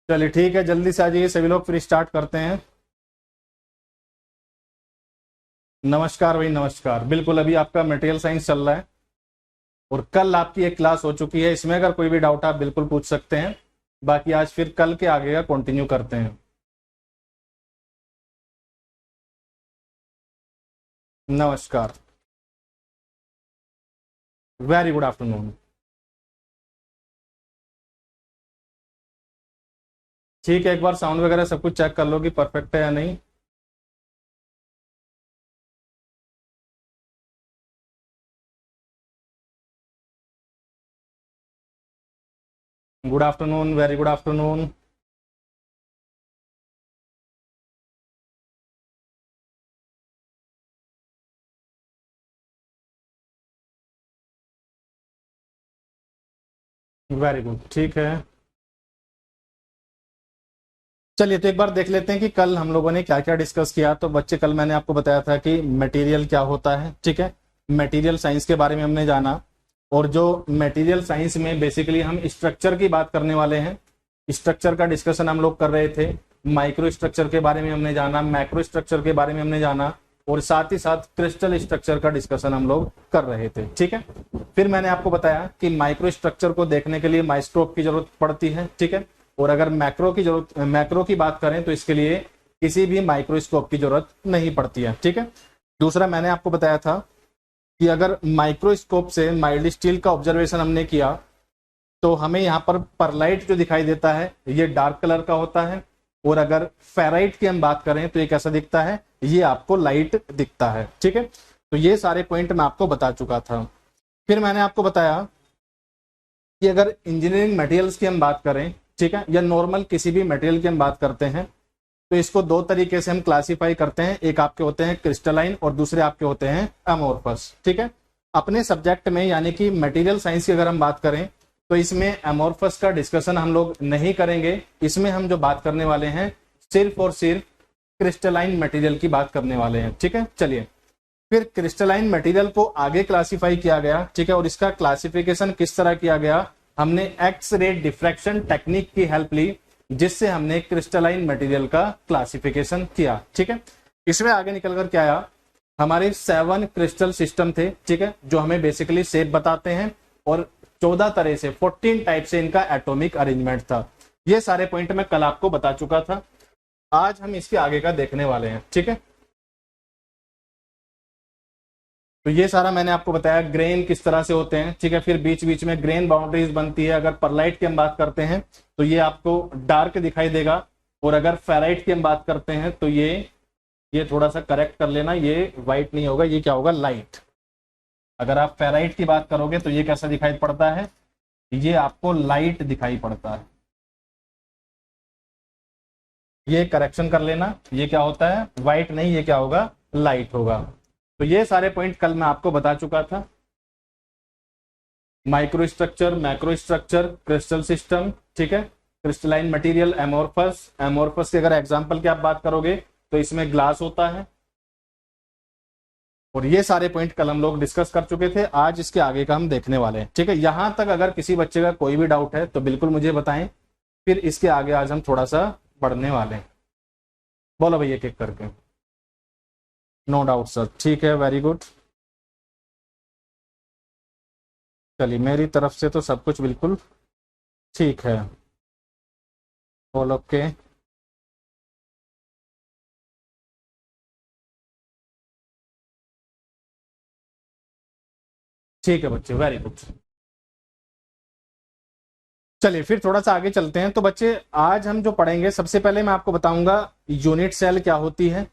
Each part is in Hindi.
चलिए ठीक है, जल्दी से आ जाइए सभी लोग, फिर स्टार्ट करते हैं। नमस्कार भाई, नमस्कार। बिल्कुल, अभी आपका मटेरियल साइंस चल रहा है और कल आपकी एक क्लास हो चुकी है। इसमें अगर कोई भी डाउट आप बिल्कुल पूछ सकते हैं। बाकी आज फिर कल के आगे का कंटिन्यू करते हैं। नमस्कार। Very good afternoon. ठीक है, एक बार साउंड वगैरह सब कुछ चेक कर लो कि परफेक्ट है या नहीं। Good afternoon, very good afternoon. Very good, ठीक है। चलिए तो एक बार देख लेते हैं कि कल हम लोगों ने क्या क्या डिस्कस किया। तो बच्चे, कल मैंने आपको बताया था कि मटेरियल क्या होता है, ठीक है। मटेरियल साइंस के बारे में हमने जाना। और जो मटेरियल साइंस में बेसिकली हम स्ट्रक्चर की बात करने वाले हैं। स्ट्रक्चर का डिस्कशन हम लोग कर रहे थे। माइक्रो स्ट्रक्चर के बारे में हमने जाना, मैक्रो स्ट्रक्चर के बारे में हमने जाना, और साथ ही साथ क्रिस्टल स्ट्रक्चर का डिस्कशन हम लोग कर रहे थे, ठीक है। फिर मैंने आपको बताया कि माइक्रो स्ट्रक्चर को देखने के लिए माइक्रोस्कोप की जरूरत पड़ती है, ठीक है। और अगर मैक्रो की बात करें तो इसके लिए किसी भी माइक्रोस्कोप की जरूरत नहीं पड़ती है, ठीक है। दूसरा मैंने आपको बताया था कि अगर माइक्रोस्कोप से माइल्ड स्टील का ऑब्जर्वेशन हमने किया तो हमें यहाँ पर परलाइट जो दिखाई देता है ये डार्क कलर का होता है। और अगर फेराइट की हम बात करें तो ये कैसा दिखता है, ये आपको लाइट दिखता है, ठीक है। तो ये सारे पॉइंट मैं आपको बता चुका था। फिर मैंने आपको बताया कि अगर इंजीनियरिंग मटेरियल्स की हम बात करें, ठीक है, या नॉर्मल किसी भी मटेरियल की हम बात करते हैं तो इसको दो तरीके से हम क्लासिफाई करते हैं। एक आपके होते हैं क्रिस्टलाइन और दूसरे आपके होते हैं अमोर्फस, ठीक है। अपने सब्जेक्ट में यानी कि मटेरियल साइंस की अगर हम बात करें तो इसमें अमोर्फस का डिस्कशन हम लोग नहीं करेंगे। इसमें हम जो बात करने वाले हैं सिर्फ और सिर्फ क्रिस्टलाइन मटेरियल की बात करने वाले हैं, ठीक है। चलिए, फिर क्रिस्टलाइन मटेरियल को आगे क्लासिफाई किया गया, ठीक है। और इसका क्लासिफिकेशन किस तरह किया गया, हमने एक्स रे डिफ्रैक्शन टेक्निक की हेल्प ली, जिससे हमने क्रिस्टलाइन मटेरियल का क्लासिफिकेशन किया, ठीक है। इसमें आगे निकलकर क्या आया, हमारे 7 क्रिस्टल सिस्टम थे, ठीक है, जो हमें बेसिकली शेप बताते हैं। और 14 तरह से 14 टाइप से इनका एटॉमिक अरेंजमेंट था। ये सारे पॉइंट मैं कल आपको बता चुका था। आज हम इसके आगे का देखने वाले हैं, ठीक है। तो ये सारा मैंने आपको बताया ग्रेन किस तरह से होते हैं, ठीक है। फिर बीच बीच में ग्रेन बाउंड्रीज बनती है। अगर परलाइट की हम बात करते हैं तो ये आपको डार्क दिखाई देगा। और अगर फेराइट की हम बात करते हैं तो ये थोड़ा सा करेक्ट कर लेना, ये व्हाइट नहीं होगा, ये क्या होगा, लाइट। अगर आप फेराइट की बात करोगे तो ये कैसा दिखाई पड़ता है, ये आपको लाइट दिखाई पड़ता है। ये करेक्शन कर लेना, ये क्या होता है, व्हाइट नहीं, ये क्या होगा, लाइट होगा। तो ये सारे पॉइंट कल मैं आपको बता चुका था। Micro structure, macro structure, crystal system, ठीक है, क्रिस्टलाइन मटेरियल, एमोर्फस। एमोर्फस की अगर एग्जांपल की आप बात करोगे तो इसमें ग्लास होता है। और ये सारे पॉइंट कल हम लोग डिस्कस कर चुके थे। आज इसके आगे का हम देखने वाले हैं, ठीक है। यहां तक अगर किसी बच्चे का कोई भी डाउट है तो बिल्कुल मुझे बताएं। फिर इसके आगे आज हम थोड़ा सा बढ़ने वाले हैं। बोलो भैया, एक एक करके। नो डाउट सर, ठीक है, वेरी गुड। चलिए, मेरी तरफ से तो सब कुछ बिल्कुल ठीक है। All okay. ठीक है बच्चे, वेरी गुड। चलिए फिर थोड़ा सा आगे चलते हैं। तो बच्चे, आज हम जो पढ़ेंगे, सबसे पहले मैं आपको बताऊंगा यूनिट सेल क्या होती है।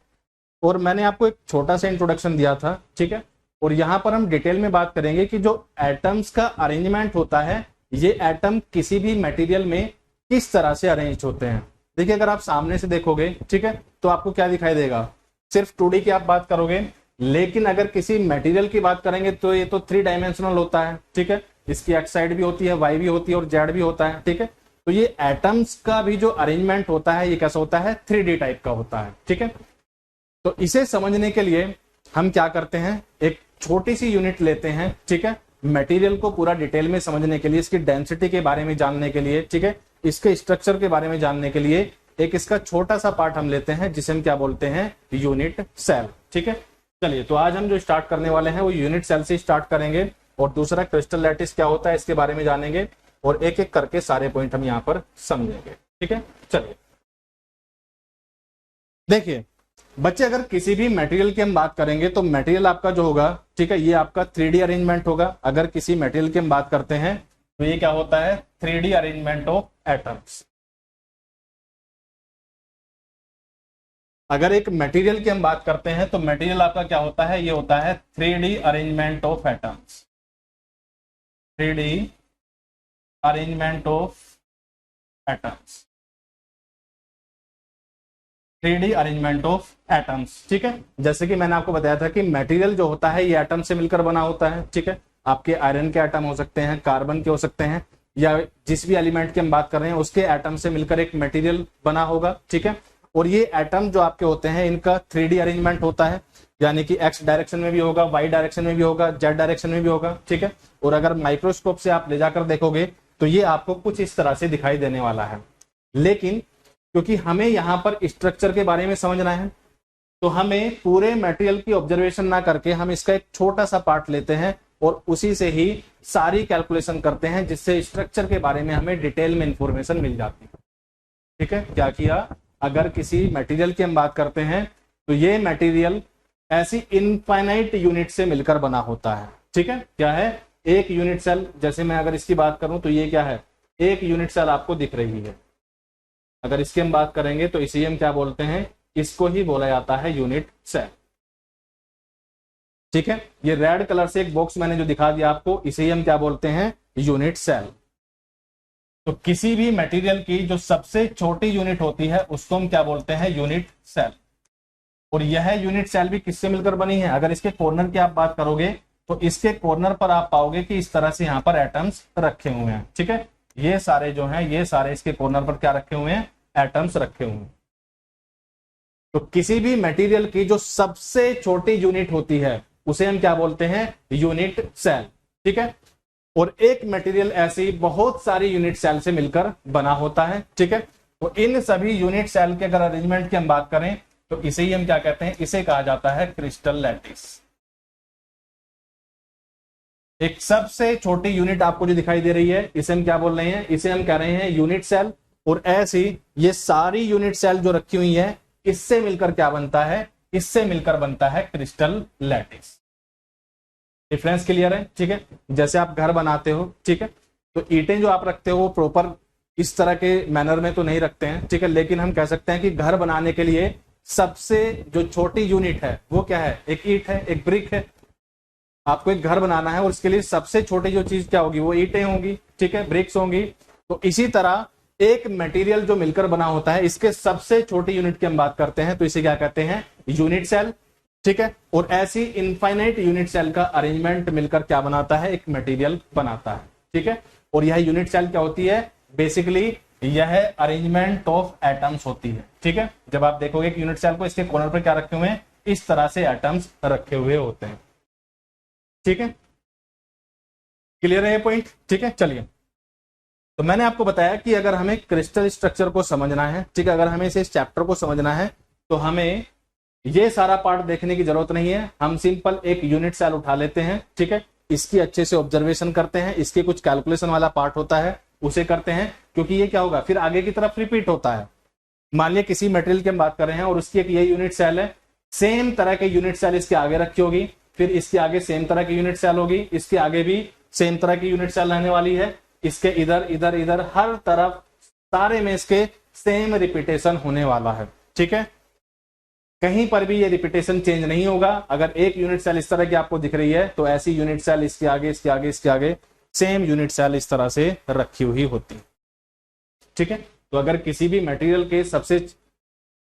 और मैंने आपको एक छोटा सा इंट्रोडक्शन दिया था, ठीक है। और यहां पर हम डिटेल में बात करेंगे कि जो एटम्स का अरेंजमेंट होता है, ये एटम किसी भी मटेरियल में किस तरह से अरेंज होते हैं। देखिए, अगर आप सामने से देखोगे, ठीक है, तो आपको क्या दिखाई देगा, सिर्फ 2D की आप बात करोगे। लेकिन अगर किसी मटेरियल की बात करेंगे तो ये तो 3 डायमेंशनल होता है, ठीक है। इसकी एक्स साइड भी होती है, वाई भी होती है और जेड भी होता है, ठीक है। तो ये एटम्स का भी जो अरेंजमेंट होता है ये कैसा होता है, 3D टाइप का होता है, ठीक है। तो इसे समझने के लिए हम क्या करते हैं, एक छोटी सी यूनिट लेते हैं, ठीक है। मटेरियल को पूरा डिटेल में समझने के लिए, इसकी डेंसिटी के बारे में जानने के लिए, ठीक है। इसके स्ट्रक्चर के बारे में जानने के लिए एक इसका छोटा सा पार्ट हम लेते हैं जिसे हम क्या बोलते हैं, यूनिट सेल। ठीक है, चलिए तो आज हम जो स्टार्ट करने वाले हैं वो यूनिट सेल से स्टार्ट करेंगे और दूसरा क्रिस्टल लैटिस क्या होता है इसके बारे में जानेंगे और एक एक करके सारे पॉइंट हम यहाँ पर समझेंगे। ठीक है, चलिए देखिए बच्चे, अगर किसी भी मटेरियल की हम बात करेंगे तो मटेरियल आपका जो होगा, ठीक है, ये आपका 3D अरेंजमेंट होगा। अगर किसी मटेरियल की हम बात करते हैं तो ये क्या होता है, 3D अरेंजमेंट ऑफ एटम्स। अगर एक मटेरियल की हम बात करते हैं तो मटेरियल आपका क्या होता है, ये होता है 3D arrangement of atoms. 3D arrangement of atoms, 3D arrangement of atoms. ठीक है, जैसे कि मैंने आपको बताया था कि मटेरियल जो होता है ये एटम से मिलकर बना होता है। ठीक है, आपके आयरन के एटम हो सकते हैं, कार्बन के हो सकते हैं, या जिस भी एलिमेंट की हम बात कर रहे हैं उसके एटम से मिलकर एक मटेरियल बना होगा। ठीक है, और ये एटम जो आपके होते हैं इनका 3D अरेंजमेंट होता है, यानी कि एक्स डायरेक्शन में भी होगा, वाई डायरेक्शन में भी होगा, जेड डायरेक्शन में भी होगा। ठीक है, और अगर माइक्रोस्कोप से आप ले जाकर देखोगे तो ये आपको कुछ इस तरह से दिखाई देने वाला है। लेकिन क्योंकि हमें यहाँ पर स्ट्रक्चर के बारे में समझना है तो हमें पूरे मटेरियल की ऑब्जर्वेशन ना करके हम इसका एक छोटा सा पार्ट लेते हैं और उसी से ही सारी कैलकुलेशन करते हैं, जिससे स्ट्रक्चर के बारे में हमें डिटेल में इंफॉर्मेशन मिल जाती है। ठीक है, क्या किया, अगर किसी मटेरियल की हम बात करते हैं तो ये मटेरियल ऐसी इनफाइनाइट यूनिट से मिलकर बना होता है। ठीक है, क्या है, एक यूनिट सेल। जैसे मैं अगर इसकी बात करूं तो ये क्या है, एक यूनिट सेल आपको दिख रही है। अगर इसकी हम बात करेंगे तो इसे हम क्या बोलते हैं, इसको ही बोला जाता है यूनिट सेल। ठीक है, ये रेड कलर से एक बॉक्स मैंने जो दिखा दिया आपको, इसे हम क्या बोलते हैं, यूनिट सेल। तो किसी भी मटेरियल की जो सबसे छोटी यूनिट होती है उसको हम क्या बोलते हैं, यूनिट सेल। और यह यूनिट सेल भी किससे मिलकर बनी है, अगर इसके कॉर्नर की आप बात करोगे तो इसके कॉर्नर पर आप पाओगे कि इस तरह से यहाँ पर एटम्स रखे हुए हैं। ठीक है, ये सारे जो हैं, ये सारे इसके कॉर्नर पर क्या रखे हुए हैं, एटम्स रखे हुए हैं। तो किसी भी मटेरियल की जो सबसे छोटी यूनिट होती है उसे हम क्या बोलते हैं, यूनिट सेल। ठीक है, और एक मटेरियल ऐसी बहुत सारी यूनिट सेल से मिलकर बना होता है। ठीक है, तो इन सभी यूनिट सेल के अगर अरेंजमेंट की हम बात करें तो इसे ही हम क्या कहते हैं, इसे कहा जाता है क्रिस्टल लैटिस। एक सबसे छोटी यूनिट आपको जो दिखाई दे रही है इसे हम क्या बोल रहे हैं, इसे हम कह रहे हैं यूनिट सेल। और ऐसी ये सारी यूनिट सेल जो रखी हुई है इससे मिलकर क्या बनता है, इससे मिलकर बनता है क्रिस्टल लैटिस। डिफरेंस क्लियर है। ठीक है, जैसे आप घर बनाते हो, ठीक है, तो ईंटें जो आप रखते हो वो प्रॉपर इस तरह के मैनर में तो नहीं रखते हैं। ठीक है, लेकिन हम कह सकते हैं कि घर बनाने के लिए सबसे जो छोटी यूनिट है वो क्या है, एक ईंट है, एक ब्रिक है। आपको एक घर बनाना है और इसके लिए सबसे छोटी जो चीज क्या होगी, वो ईंटें होंगी। ठीक है, ब्रिक्स होंगी। तो इसी तरह एक मटेरियल जो मिलकर बना होता है इसके सबसे छोटी यूनिट की हम बात करते हैं तो इसे क्या कहते हैं, यूनिट सेल। ठीक है, और ऐसी इनफाइनाइट यूनिट सेल का अरेंजमेंट मिलकर क्या बनाता है, एक मटेरियल बनाता है। ठीक है, और यह यूनिट सेल क्या होती है, बेसिकली यह अरेंजमेंट ऑफ एटम्स होती है। ठीक है, जब आप देखोगे कि यूनिट सेल को इसके कॉर्नर पर क्या रखे हुए हैं, इस तरह से एटम्स रखे हुए होते हैं। ठीक है, क्लियर है ये पॉइंट। ठीक है, चलिए तो मैंने आपको बताया कि अगर हमें क्रिस्टल स्ट्रक्चर को समझना है, ठीक है, अगर हमें इस चैप्टर को समझना है तो हमें ये सारा पार्ट देखने की जरूरत नहीं है। हम सिंपल एक यूनिट सेल उठा लेते हैं। ठीक है, इसकी अच्छे से ऑब्जर्वेशन करते हैं, इसके कुछ कैलकुलेशन वाला पार्ट होता है उसे करते हैं, क्योंकि ये क्या होगा फिर आगे की तरफ रिपीट होता है। मान लिया किसी मटेरियल की हम बात कर रहे हैं और उसकी एक ये यूनिट सेल है, सेम तरह के यूनिट सेल इसके आगे रखी होगी, फिर इसके आगे सेम तरह की यूनिट सेल होगी, इसके आगे भी सेम तरह की यूनिट सेल रहने वाली है, इसके इधर इधर इधर हर तरफ सारे में इसके सेम रिपीटेशन होने वाला है। ठीक है, कहीं पर भी ये रिपीटेशन चेंज नहीं होगा। अगर एक यूनिट सेल इस तरह की आपको दिख रही है तो ऐसी यूनिट सेल इसके आगे इसके आगे इसके आगे सेम यूनिट सेल इस तरह से रखी हुई होती है। ठीक है, तो अगर किसी भी मटेरियल के सबसे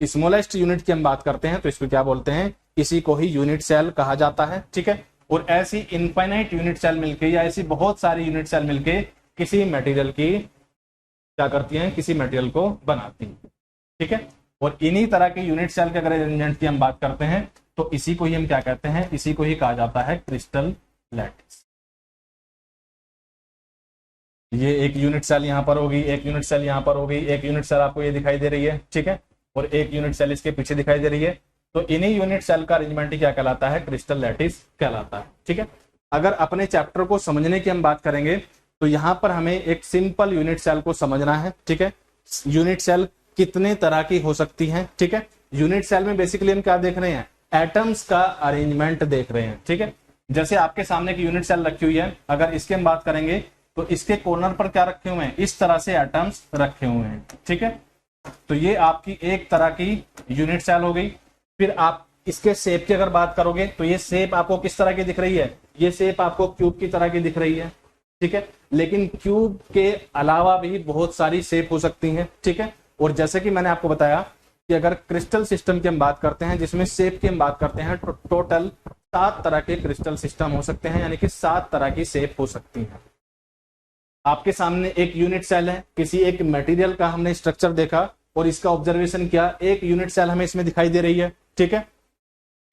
स्मॉलेस्ट यूनिट की हम बात करते हैं तो इसको क्या बोलते हैं, इसी को ही यूनिट सेल कहा जाता है। ठीक है, और ऐसी इनफाइनाइट यूनिट सेल मिलके या ऐसी बहुत सारी यूनिट सेल मिलके किसी मटेरियल की क्या करती हैं, किसी मटेरियल को बनाती हैं। ठीक है, और इन्हीं तरह के यूनिट सेल के अगर अरेंजमेंट की हम बात करते हैं तो इसी को ही हम क्या कहते हैं, इसी को ही कहा जाता है क्रिस्टल लैटिस। ये एक यूनिट सेल यहाँ पर होगी, एक यूनिट सेल यहाँ पर होगी, एक यूनिट सेल आपको ये दिखाई दे रही है, ठीक है, और एक यूनिट सेल इसके पीछे दिखाई दे रही है। तो इन्हीं यूनिट सेल का अरेंजमेंट क्या कहलाता है? क्रिस्टल लैटिस कहलाता है, ठीक है। अगर अपने चैप्टर को समझने की हम बात करेंगे तो यहाँ पर हमें एक सिंपल यूनिट सेल को समझना है, ठीक है। यूनिट सेल कितने तरह की हो सकती हैं, ठीक है। यूनिट सेल में बेसिकली हम क्या देख रहे हैं? एटम्स का अरेंजमेंट देख रहे हैं, ठीक है। जैसे आपके सामने एक यूनिट सेल रखी हुई है, अगर इसकी हम बात करेंगे तो इसके कॉर्नर पर क्या रखे हुए हैं? इस तरह से एटम्स रखे हुए हैं, ठीक है। तो ये आपकी एक तरह की यूनिट सेल हो गई। फिर आप इसके शेप की अगर बात करोगे तो ये शेप आपको किस तरह की दिख रही है? ये शेप आपको क्यूब की तरह की दिख रही है, ठीक है। लेकिन क्यूब के अलावा भी बहुत सारी शेप हो सकती हैं, ठीक है। और जैसे कि मैंने आपको बताया कि अगर क्रिस्टल सिस्टम की हम बात करते हैं जिसमें शेप की हम बात करते हैं तो टोटल 7 तरह के क्रिस्टल सिस्टम हो सकते हैं, यानी कि 7 तरह की शेप हो सकती हैं। आपके सामने एक यूनिट सेल है, किसी एक मटेरियल का हमने स्ट्रक्चर देखा और इसका ऑब्जर्वेशन किया, एक यूनिट सेल हमें इसमें दिखाई दे रही है, ठीक है।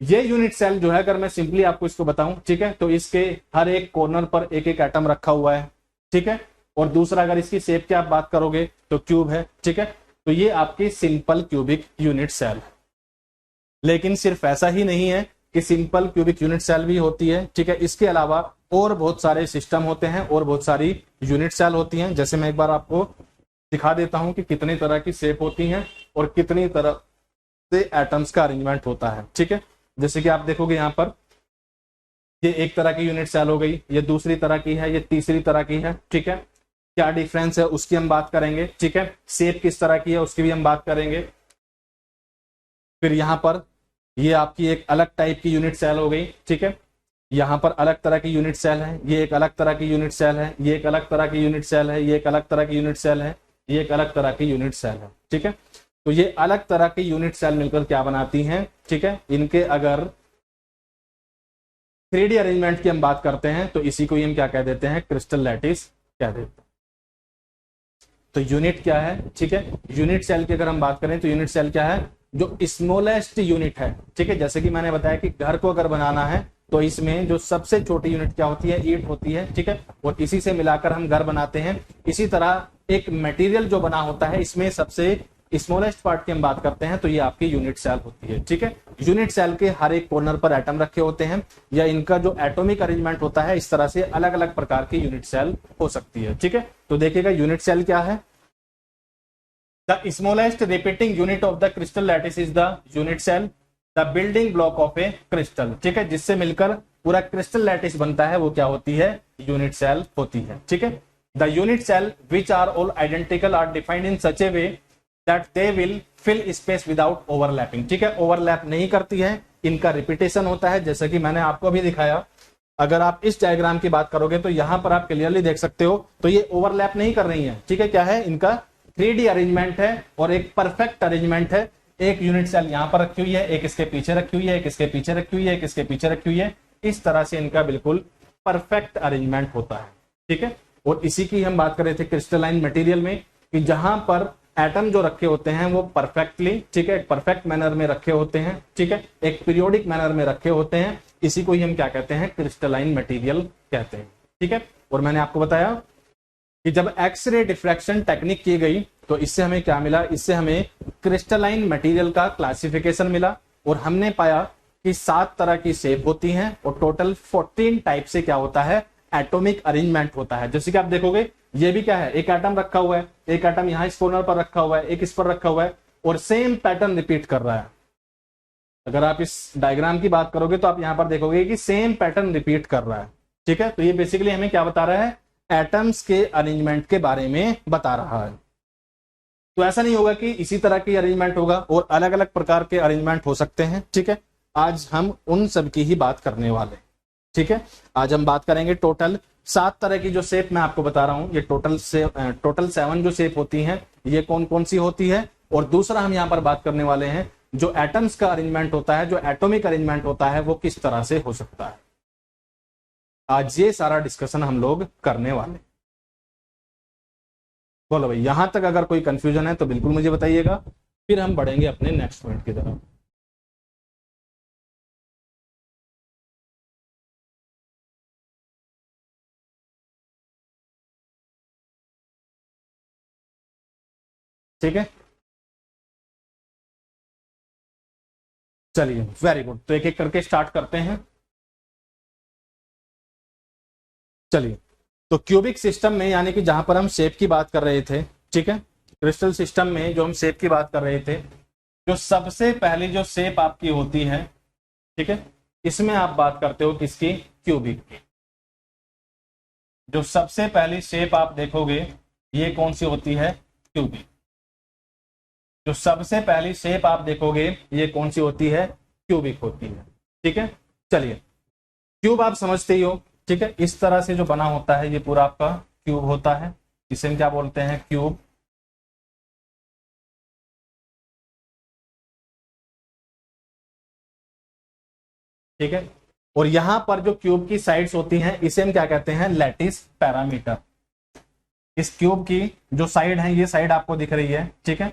ये यूनिट सेल जो है, अगर मैं सिंपली आपको इसको बताऊं, ठीक है, तो इसके हर एक कॉर्नर पर एक एक एटम रखा हुआ है, ठीक है। और दूसरा अगर इसकी शेप की आप बात करोगे तो क्यूब है, ठीक है। तो ये आपकी सिंपल क्यूबिक यूनिट सेल है। लेकिन सिर्फ ऐसा ही नहीं है कि सिंपल क्यूबिक यूनिट सेल भी होती है, ठीक है। इसके अलावा और बहुत सारे सिस्टम होते हैं और बहुत सारी यूनिट सेल होती हैं। जैसे मैं एक बार आपको दिखा देता हूं कि कितनी तरह की शेप होती हैं और कितनी तरह से एटम्स का अरेंजमेंट होता है, ठीक है। जैसे कि आप देखोगे यहाँ पर, ये एक तरह की यूनिट सेल हो गई, ये दूसरी तरह की है, ये तीसरी तरह की है, ठीक है। क्या डिफरेंस है उसकी हम बात करेंगे, ठीक है। शेप किस तरह की है उसकी भी हम बात करेंगे। फिर यहाँ पर ये आपकी एक अलग टाइप की यूनिट सेल हो गई, ठीक है। यहाँ पर अलग तरह की यूनिट सेल है, ये एक अलग तरह की यूनिट सेल है, ये एक अलग तरह की यूनिट सेल है, ये एक अलग तरह की यूनिट सेल है, ये एक अलग तरह की यूनिट सेल है, ठीक है। तो ये अलग तरह की यूनिट सेल मिलकर क्या बनाती हैं, ठीक है। इनके अगर 3D अरेंजमेंट की हम बात करते हैं तो इसी को ही हम क्या कह देते हैं? क्रिस्टल लैटिस कह देते हैं। तो यूनिट क्या है, ठीक है। यूनिट सेल की अगर हम बात करें तो यूनिट सेल क्या है? जो स्मॉलेस्ट यूनिट है, ठीक है। जैसे कि मैंने बताया कि घर को अगर बनाना है तो इसमें जो सबसे छोटी यूनिट क्या होती है? ईंट होती है, ठीक है। और इसी से मिलाकर हम घर बनाते हैं। इसी तरह एक मटेरियल जो बना होता है, इसमें सबसे स्मॉलेस्ट पार्ट की हम बात करते हैं तो ये आपकी यूनिट सेल होती है, ठीक है। यूनिट सेल के हर एक कॉर्नर पर एटम रखे होते हैं, या इनका जो एटॉमिक अरेंजमेंट होता है, इस तरह से अलग अलग प्रकार की यूनिट सेल हो सकती है, ठीक है। तो देखिएगा यूनिट सेल क्या है? The smallest repeating unit of the crystal lattice is the unit cell, the building block of a crystal, ठीक है। जिससे मिलकर पूरा क्रिस्टल लैटिस बनता है वो क्या होती है? यूनिट सेल होती है, ठीक है। The unit cell which are all identical are defined in such a way that they will fill space without overlapping, ठीक है। ओवरलैप नहीं करती है, इनका रिपीटेशन होता है, जैसे कि मैंने आपको अभी दिखाया। अगर आप इस डायग्राम की बात करोगे तो यहां पर आप क्लियरली देख सकते हो, तो ये ओवरलैप नहीं कर रही है, ठीक है। क्या है? इनका 3D अरेंजमेंट है और एक परफेक्ट अरेंजमेंट है। एक यूनिट सेल यहां पर रखी हुई है, एक इसके पीछे रखी हुई है, एक इसके पीछे रखी हुई है, एक इसके पीछे रखी हुई है। इस तरह से इनका बिल्कुल परफेक्ट अरेंजमेंट होता है, ठीक है। और इसी की हम बात कर रहे थे क्रिस्टलाइन मटेरियल में, कि जहां पर एटम जो रखे होते हैं वो परफेक्टली, ठीक है, एक परफेक्ट मैनर में रखे होते हैं, ठीक है, एक पीरियोडिक मैनर में रखे होते हैं। इसी को ही हम क्या कहते हैं? क्रिस्टलाइन मटेरियल कहते हैं, ठीक है। और मैंने आपको बताया कि जब एक्सरे डिफ्रैक्शन टेक्निक की गई तो इससे हमें क्या मिला? इससे हमें क्रिस्टलाइन मटेरियल का क्लासिफिकेशन मिला और हमने पाया कि 7 तरह की शेप होती हैं और टोटल 14 टाइप से क्या होता है? एटॉमिक अरेंजमेंट होता है। जैसे कि आप देखोगे, ये भी क्या है? एक एटम रखा हुआ है, एक एटम यहां इस कॉर्नर पर रखा हुआ है, एक इस पर रखा हुआ है, और सेम पैटर्न रिपीट कर रहा है। अगर आप इस डायग्राम की बात करोगे तो आप यहां पर देखोगे कि सेम पैटर्न रिपीट कर रहा है, ठीक है। तो ये बेसिकली हमें क्या बता रहा है? एटम्स के अरेंजमेंट के बारे में बता रहा है। तो ऐसा नहीं होगा कि इसी तरह की अरेंजमेंट होगा, और अलग अलग प्रकार के अरेंजमेंट हो सकते हैं, ठीक है। आज हम उन सब की ही बात करने वाले, ठीक है। आज हम बात करेंगे टोटल 7 तरह की जो शेप मैं आपको बता रहा हूं, ये टोटल 7 जो शेप होती हैं, ये कौन कौन सी होती है। और दूसरा हम यहां पर बात करने वाले हैं जो एटम्स का अरेंजमेंट होता है, जो एटॉमिक अरेंजमेंट होता है, वो किस तरह से हो सकता है। आज ये सारा डिस्कशन हम लोग करने वाले। बोलो भाई, यहां तक अगर कोई कंफ्यूजन है तो बिल्कुल मुझे बताइएगा, फिर हम बढ़ेंगे अपने नेक्स्ट पॉइंट की तरफ। ठीक है, चलिए वेरी गुड। तो एक एक करके स्टार्ट करते हैं। चलिए, तो क्यूबिक सिस्टम में यानी कि जहां पर हम शेप की बात कर रहे थे, ठीक है, क्रिस्टल सिस्टम में जो हम शेप की बात कर रहे थे, जो सबसे पहली जो शेप आपकी होती है, ठीक है, इसमें आप बात करते हो किसकी? क्यूबिक की। जो सबसे पहली शेप आप देखोगे ये कौन सी होती है? क्यूबिक। जो सबसे पहली शेप आप देखोगे ये कौन सी होती है? क्यूबिक होती है। ठीक है, चलिए, क्यूब आप समझते ही हो, ठीक है, इस तरह से जो बना होता है ये पूरा आपका क्यूब होता है। इसे हम क्या बोलते हैं? क्यूब। ठीक है, और यहां पर जो क्यूब की साइड्स होती हैं इसे हम क्या कहते हैं? Lattice parameter. इस क्यूब की जो साइड है ये साइड आपको दिख रही है, ठीक है,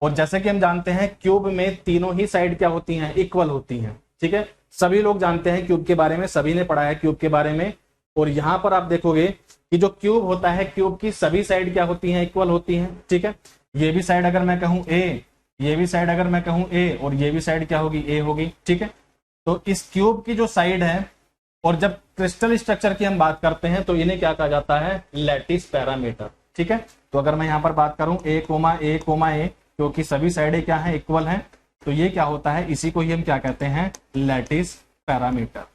और जैसे कि हम जानते हैं क्यूब में तीनों ही साइड क्या होती हैं? इक्वल होती हैं। ठीक है, सभी लोग जानते हैं क्यूब के बारे में, सभी ने पढ़ा है क्यूब के बारे में। और यहां पर आप देखोगे कि जो क्यूब होता है, क्यूब की सभी साइड क्या होती हैं? इक्वल होती हैं। ठीक है, ये भी साइड अगर मैं कहूं ए, ये भी साइड अगर मैं कहूं ए, और ये भी साइड क्या होगी? ए होगी। ठीक है, तो इस क्यूब की जो साइड है, और जब क्रिस्टल स्ट्रक्चर की हम बात करते हैं तो इन्हें क्या कहा जाता है? Lattice parameter. ठीक है, तो अगर मैं यहां पर बात करूं ए कोमा ए कोमा ए, क्योंकि सभी साइडें क्या है? इक्वल हैं, तो ये क्या होता है? इसी को ही हम क्या कहते हैं? Lattice parameter.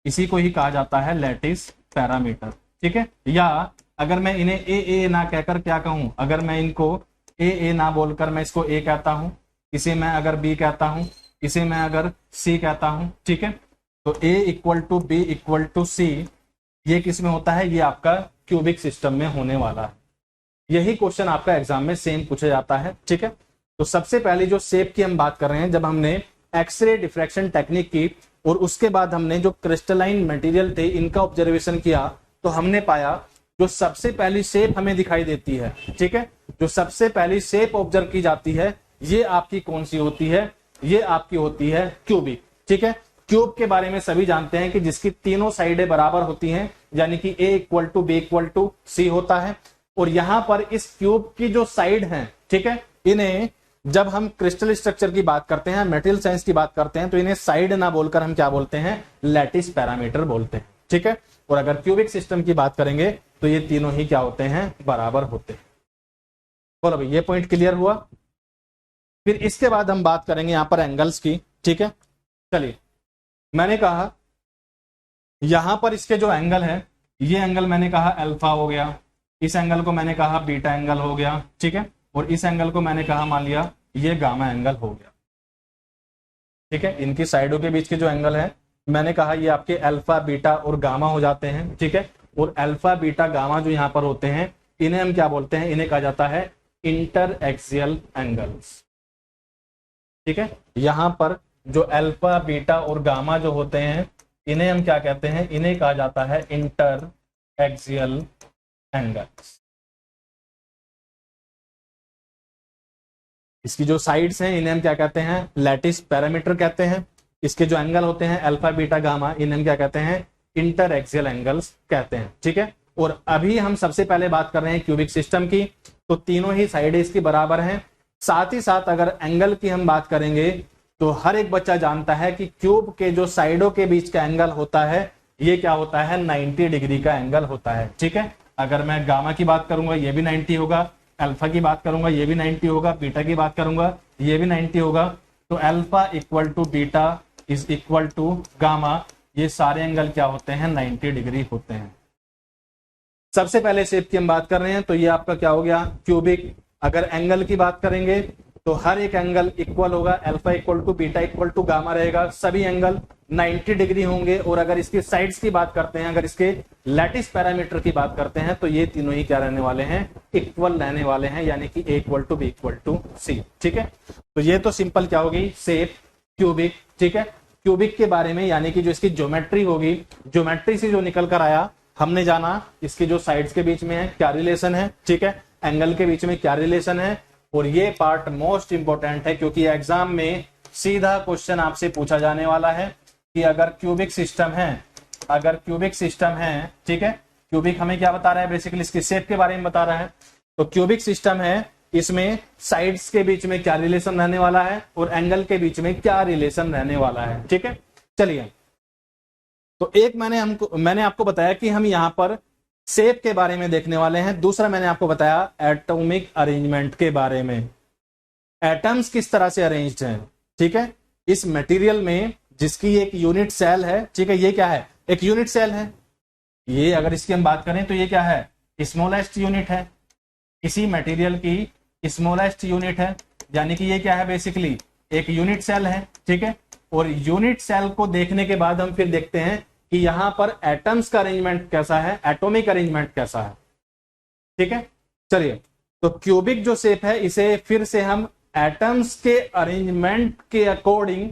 इसी को ही कहा जाता है लैटिस पैरामीटर। ठीक है, या अगर मैं इन्हें ए ना कहकर क्या कहूं? अगर मैं इनको ए ना बोलकर मैं इसको ए कहता हूं, इसे मैं अगर बी कहता हूं, इसे मैं अगर सी कहता हूं, ठीक है, तो A equal to B equal to C, ये किस में होता है? ये आपका क्यूबिक सिस्टम में होने वाला है। यही क्वेश्चन आपका एग्जाम में सेम पूछा जाता है। ठीक है, तो सबसे पहले जो शेप की हम बात कर रहे हैं, जब हमने एक्सरे डिफ्रैक्शन टेक्निक की और उसके बाद हमने जो क्रिस्टलाइन मटेरियल थे इनका ऑब्जर्वेशन किया, तो हमने पाया जो सबसे पहली शेप हमें दिखाई देती है, ठीक है, जो सबसे पहली शेप ऑब्जर्व की जाती है, ये आपकी कौन सी होती है? ये आपकी होती है क्यूबिक। ठीक है, क्यूब के बारे में सभी जानते हैं कि जिसकी तीनों साइडें बराबर होती हैं, यानी कि A equal to B equal to C होता है। और यहां पर इस क्यूब की जो साइड है, ठीक है, इन्हें जब हम क्रिस्टल स्ट्रक्चर की बात करते हैं, मटेरियल साइंस की बात करते हैं, तो इन्हें साइड ना बोलकर हम क्या बोलते हैं? लैटिस पैरामीटर बोलते हैं। ठीक है, और अगर क्यूबिक सिस्टम की बात करेंगे तो ये तीनों ही क्या होते हैं? बराबर होते हैं। बोलो भाई, ये पॉइंट क्लियर हुआ? फिर इसके बाद हम बात करेंगे यहां पर एंगल्स की। ठीक है, चलिए, मैंने कहा यहां पर इसके जो एंगल है, ये एंगल मैंने कहा अल्फा हो गया, इस एंगल को मैंने कहा बीटा एंगल हो गया। ठीक है, और इस एंगल को मैंने कहा, मान लिया ये गामा एंगल हो गया। ठीक है, इनकी साइडों के बीच के जो एंगल है मैंने कहा ये आपके अल्फा बीटा और गामा हो जाते हैं। ठीक है, और अल्फा बीटा गामा जो यहां पर होते हैं इन्हें हम क्या बोलते हैं? इन्हें कहा जाता है इंटर एक्सियल एंगल्स। ठीक है, यहां पर जो अल्फा बीटा और गामा जो होते हैं इन्हें हम क्या कहते हैं? इन्हें कहा जाता है इंटर एक्सियल एंगल्स। इसकी जो साइड्स हैं इन्हें हम क्या कहते हैं? लैटिस पैरामीटर कहते हैं। इसके जो एंगल होते हैं अल्फा बीटा गामा, इन्हें हम क्या कहते हैं? इंटर एक्सियल एंगल्स कहते हैं। ठीक है, और अभी हम सबसे पहले बात कर रहे हैं क्यूबिक सिस्टम की, तो तीनों ही साइडें इसकी बराबर हैं। साथ ही साथ अगर एंगल की हम बात करेंगे तो हर एक बच्चा जानता है कि क्यूब के जो साइडों के बीच का एंगल होता है ये क्या होता है? 90 डिग्री का एंगल होता है। ठीक है, अगर मैं गामा की बात करूंगा ये भी 90 होगा, अल्फा की बात करूंगा ये भी 90 होगा, बीटा की बात करूंगा ये भी 90 होगा। तो alpha equal to beta is equal to gamma, ये सारे एंगल क्या होते हैं? 90 डिग्री होते हैं। सबसे पहले शेप की हम बात कर रहे हैं, तो ये आपका क्या हो गया? क्यूबिक। अगर एंगल की बात करेंगे तो हर एक एंगल इक्वल होगा, alpha equal to beta equal to gamma रहेगा, सभी एंगल 90 डिग्री होंगे। और अगर इसकी साइड्स की बात करते हैं, अगर इसके लैटिस पैरामीटर की बात करते हैं, तो ये तीनों ही क्या रहने वाले हैं? इक्वल रहने वाले हैं, यानी कि A equal to B equal to C. ठीक है, तो ये तो सिंपल क्या होगी? Shape cubic. ठीक है, क्यूबिक के बारे में यानी कि जो इसकी ज्योमेट्री होगी, ज्योमेट्री से जो निकल कर आया, हमने जाना इसकी जो साइड्स के बीच में है क्या रिलेशन है, ठीक है, एंगल के बीच में क्या रिलेशन है। और ये पार्ट मोस्ट इंपॉर्टेंट है, क्योंकि एग्जाम में सीधा क्वेश्चन आपसे पूछा जाने वाला है कि अगर क्यूबिक सिस्टम है, अगर क्यूबिक सिस्टम है, ठीक है, क्यूबिक हमें क्या बता रहा है? बेसिकली इसकी शेप के बारे में बता रहा है। तो क्यूबिक सिस्टम है इसमें साइड्स के बीच में क्या रिलेशन रहने वाला है और एंगल के बीच में क्या रिलेशन रहने वाला है। ठीक है, चलिए, तो एक मैंने आपको बताया कि हम यहां पर शेप के बारे में देखने वाले हैं। दूसरा मैंने आपको बताया एटॉमिक अरेंजमेंट के बारे में, एटम्स किस तरह से अरेंज्ड हैं। ठीक है, इस मटेरियल में जिसकी एक यूनिट सेल है, ठीक है, ये क्या है, एक यूनिट सेल है। ये अगर इसकी हम बात करें तो ये क्या है, स्मॉलेस्ट यूनिट है, इसी मटेरियल की स्मॉलेस्ट यूनिट है, यानी कि ये क्या है, बेसिकली एक यूनिट सेल है। ठीक है, और यूनिट सेल को देखने के बाद हम फिर देखते हैं कि यहां पर एटम्स का अरेंजमेंट कैसा है, एटॉमिक अरेंजमेंट कैसा है। ठीक है, चलिए, तो क्यूबिक जो शेप है इसे फिर से हम एटम्स के अरेंजमेंट के अकॉर्डिंग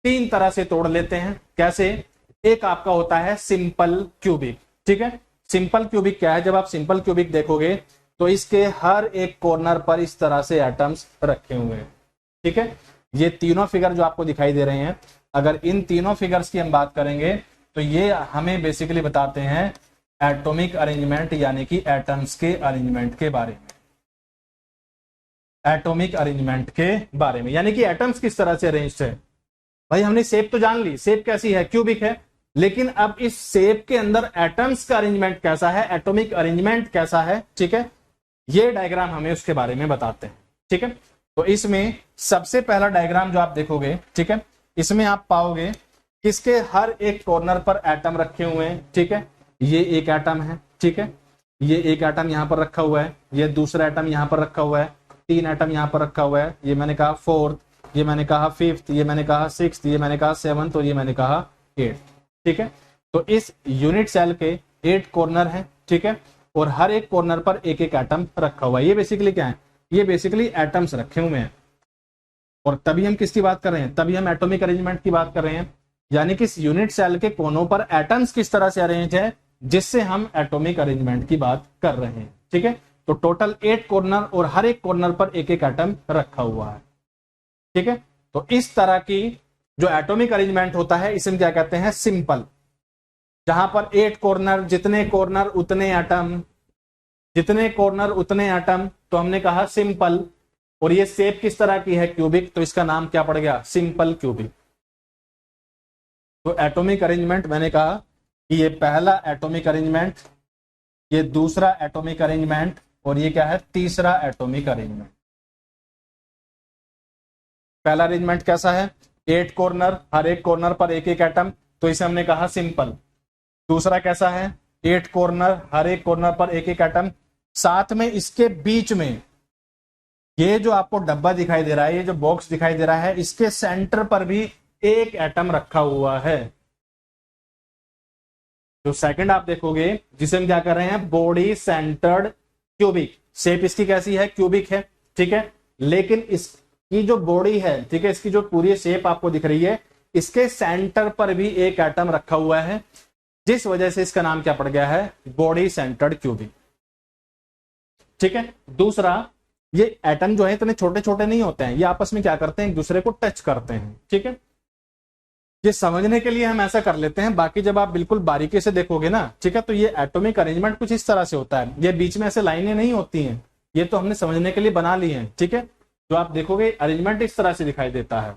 तीन तरह से तोड़ लेते हैं। कैसे, एक आपका होता है सिंपल क्यूबिक। ठीक है, सिंपल क्यूबिक क्या है, जब आप सिंपल क्यूबिक देखोगे तो इसके हर एक कॉर्नर पर इस तरह से एटम्स रखे हुए हैं। ठीक है, ये तीनों फिगर जो आपको दिखाई दे रहे हैं, अगर इन तीनों फिगर्स की हम बात करेंगे तो ये हमें बेसिकली बताते हैं एटॉमिक अरेंजमेंट, यानी कि एटम्स के अरेंजमेंट के बारे में, एटॉमिक अरेंजमेंट के बारे में, यानी कि एटम्स किस तरह से अरेंज्ड है। भाई हमने शेप तो जान ली, शेप कैसी है, क्यूबिक है, लेकिन अब इस शेप के अंदर एटम्स का अरेंजमेंट कैसा है, एटॉमिक अरेंजमेंट कैसा है। ठीक है, ये डायग्राम हमें उसके बारे में बताते हैं। ठीक है, तो इसमें सबसे पहला डायग्राम जो आप देखोगे, ठीक है, इसमें आप पाओगे किसके हर एक कॉर्नर पर एटम रखे हुए हैं। ठीक है, ये एक एटम है, ठीक है, ये एक एटम यहां पर रखा हुआ है, ये दूसरा एटम यहां पर रखा हुआ है, तीन एटम यहां पर रखा हुआ है, ये मैंने कहा फोर्थ, ये मैंने कहा फिफ्थ, ये मैंने कहा सिक्स्थ, ये मैंने कहा सेवंथ और ये मैंने कहा एट्थ। ठीक है, तो इस यूनिट सेल के 8 कॉर्नर है। ठीक है, और हर एक कॉर्नर पर एक एक एटम रखा हुआ है। ये बेसिकली क्या है, ये बेसिकली एटम्स रखे हुए हैं। और तभी हम किसकी बात कर रहे हैं, तभी हम एटॉमिक अरेंजमेंट की बात कर रहे हैं, यानी कि इस यूनिट सेल के कोनों पर एटम्स किस तरह से अरेंज है, जिससे हम एटॉमिक अरेंजमेंट की बात कर रहे हैं। ठीक है, तो टोटल 8 कॉर्नर और हर एक कॉर्नर पर एक एक एटम रखा हुआ है। ठीक है, तो इस तरह की जो एटॉमिक अरेंजमेंट होता है इसे हम क्या कहते हैं, सिंपल, जहां पर 8 कॉर्नर, जितने कॉर्नर उतने एटम, जितने कॉर्नर उतने एटम, तो हमने कहा सिंपल। और ये शेप किस तरह की है, क्यूबिक, तो इसका नाम क्या पड़ गया, सिंपल क्यूबिक। तो एटॉमिक अरेंजमेंट मैंने कहा कि ये पहला एटॉमिक अरेंजमेंट, ये दूसरा एटॉमिक अरेंजमेंट और ये क्या है, तीसरा एटॉमिक अरेंजमेंट। पहला अरेंजमेंट कैसा है, 8 कॉर्नर, हर एक कॉर्नर पर एक एक एटम, तो इसे हमने कहा सिंपल। दूसरा कैसा है, 8 कॉर्नर, हर एक कॉर्नर पर एक एक एटम, साथ में इसके बीच में ये जो आपको डब्बा दिखाई दे रहा है, ये जो बॉक्स दिखाई दे रहा है, इसके सेंटर पर भी एक एटम रखा हुआ है। जो सेकंड आप देखोगे, जिसे हम क्या कर रहे हैं, बॉडी सेंटर्ड क्यूबिक, शेप इसकी कैसी है, क्यूबिक है। ठीक है, लेकिन इसकी जो बॉडी है, ठीक है, इसकी जो पूरी शेप आपको दिख रही है, इसके सेंटर पर भी एक एटम रखा हुआ है, जिस वजह से इसका नाम क्या पड़ गया है, बॉडी सेंटर्ड क्यूबिक। ठीक है, दूसरा, ये एटम जो है इतने छोटे छोटे नहीं होते हैं, ये आपस में क्या करते हैं, एक दूसरे को टच करते हैं। ठीक है, ये समझने के लिए हम ऐसा कर लेते हैं, बाकी जब आप बिल्कुल बारीकी से देखोगे ना, ठीक है, तो ये एटॉमिक अरेंजमेंट कुछ इस तरह से होता है, ये बीच में ऐसे लाइनें नहीं होती हैं, ये तो हमने समझने के लिए बना ली हैं। ठीक है, जो आप देखोगे अरेंजमेंट इस तरह से दिखाई देता है,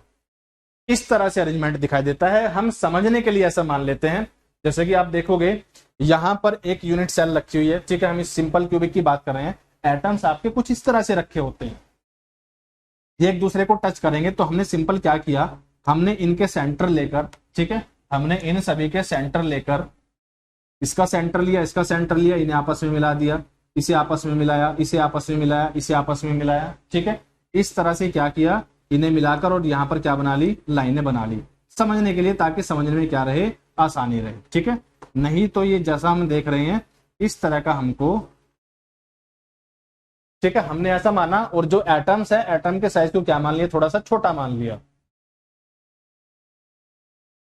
इस तरह से अरेंजमेंट दिखाई देता है, हम समझने के लिए ऐसा मान लेते हैं। जैसे कि आप देखोगे यहां पर एक यूनिट सेल रखी हुई है, ठीक है, हम इस सिंपल क्यूबिक की बात कर रहे हैं, एटम्स आपके कुछ इस तरह से रखे होते हैं, ये एक दूसरे को टच करेंगे, तो हमने सिंपल क्या किया, हमने इनके सेंटर लेकर, ठीक है, हमने इन सभी के सेंटर लेकर, इसका सेंटर लिया, इसका सेंटर लिया, इन्हें आपस में मिला दिया, इसे आपस में मिलाया, इसे आपस में मिलाया, इसे आपस में मिलाया। ठीक है, इस तरह से क्या किया, इन्हें मिलाकर और यहां पर क्या बना ली, लाइनें बना ली, समझने के लिए, ताकि समझने में क्या रहे, आसानी रहे। ठीक है, नहीं तो ये जैसा हम देख रहे हैं इस तरह का हमको, ठीक है, हमने ऐसा माना, और जो एटम्स है, एटम के साइज को क्या मान लिया, थोड़ा सा छोटा मान लिया।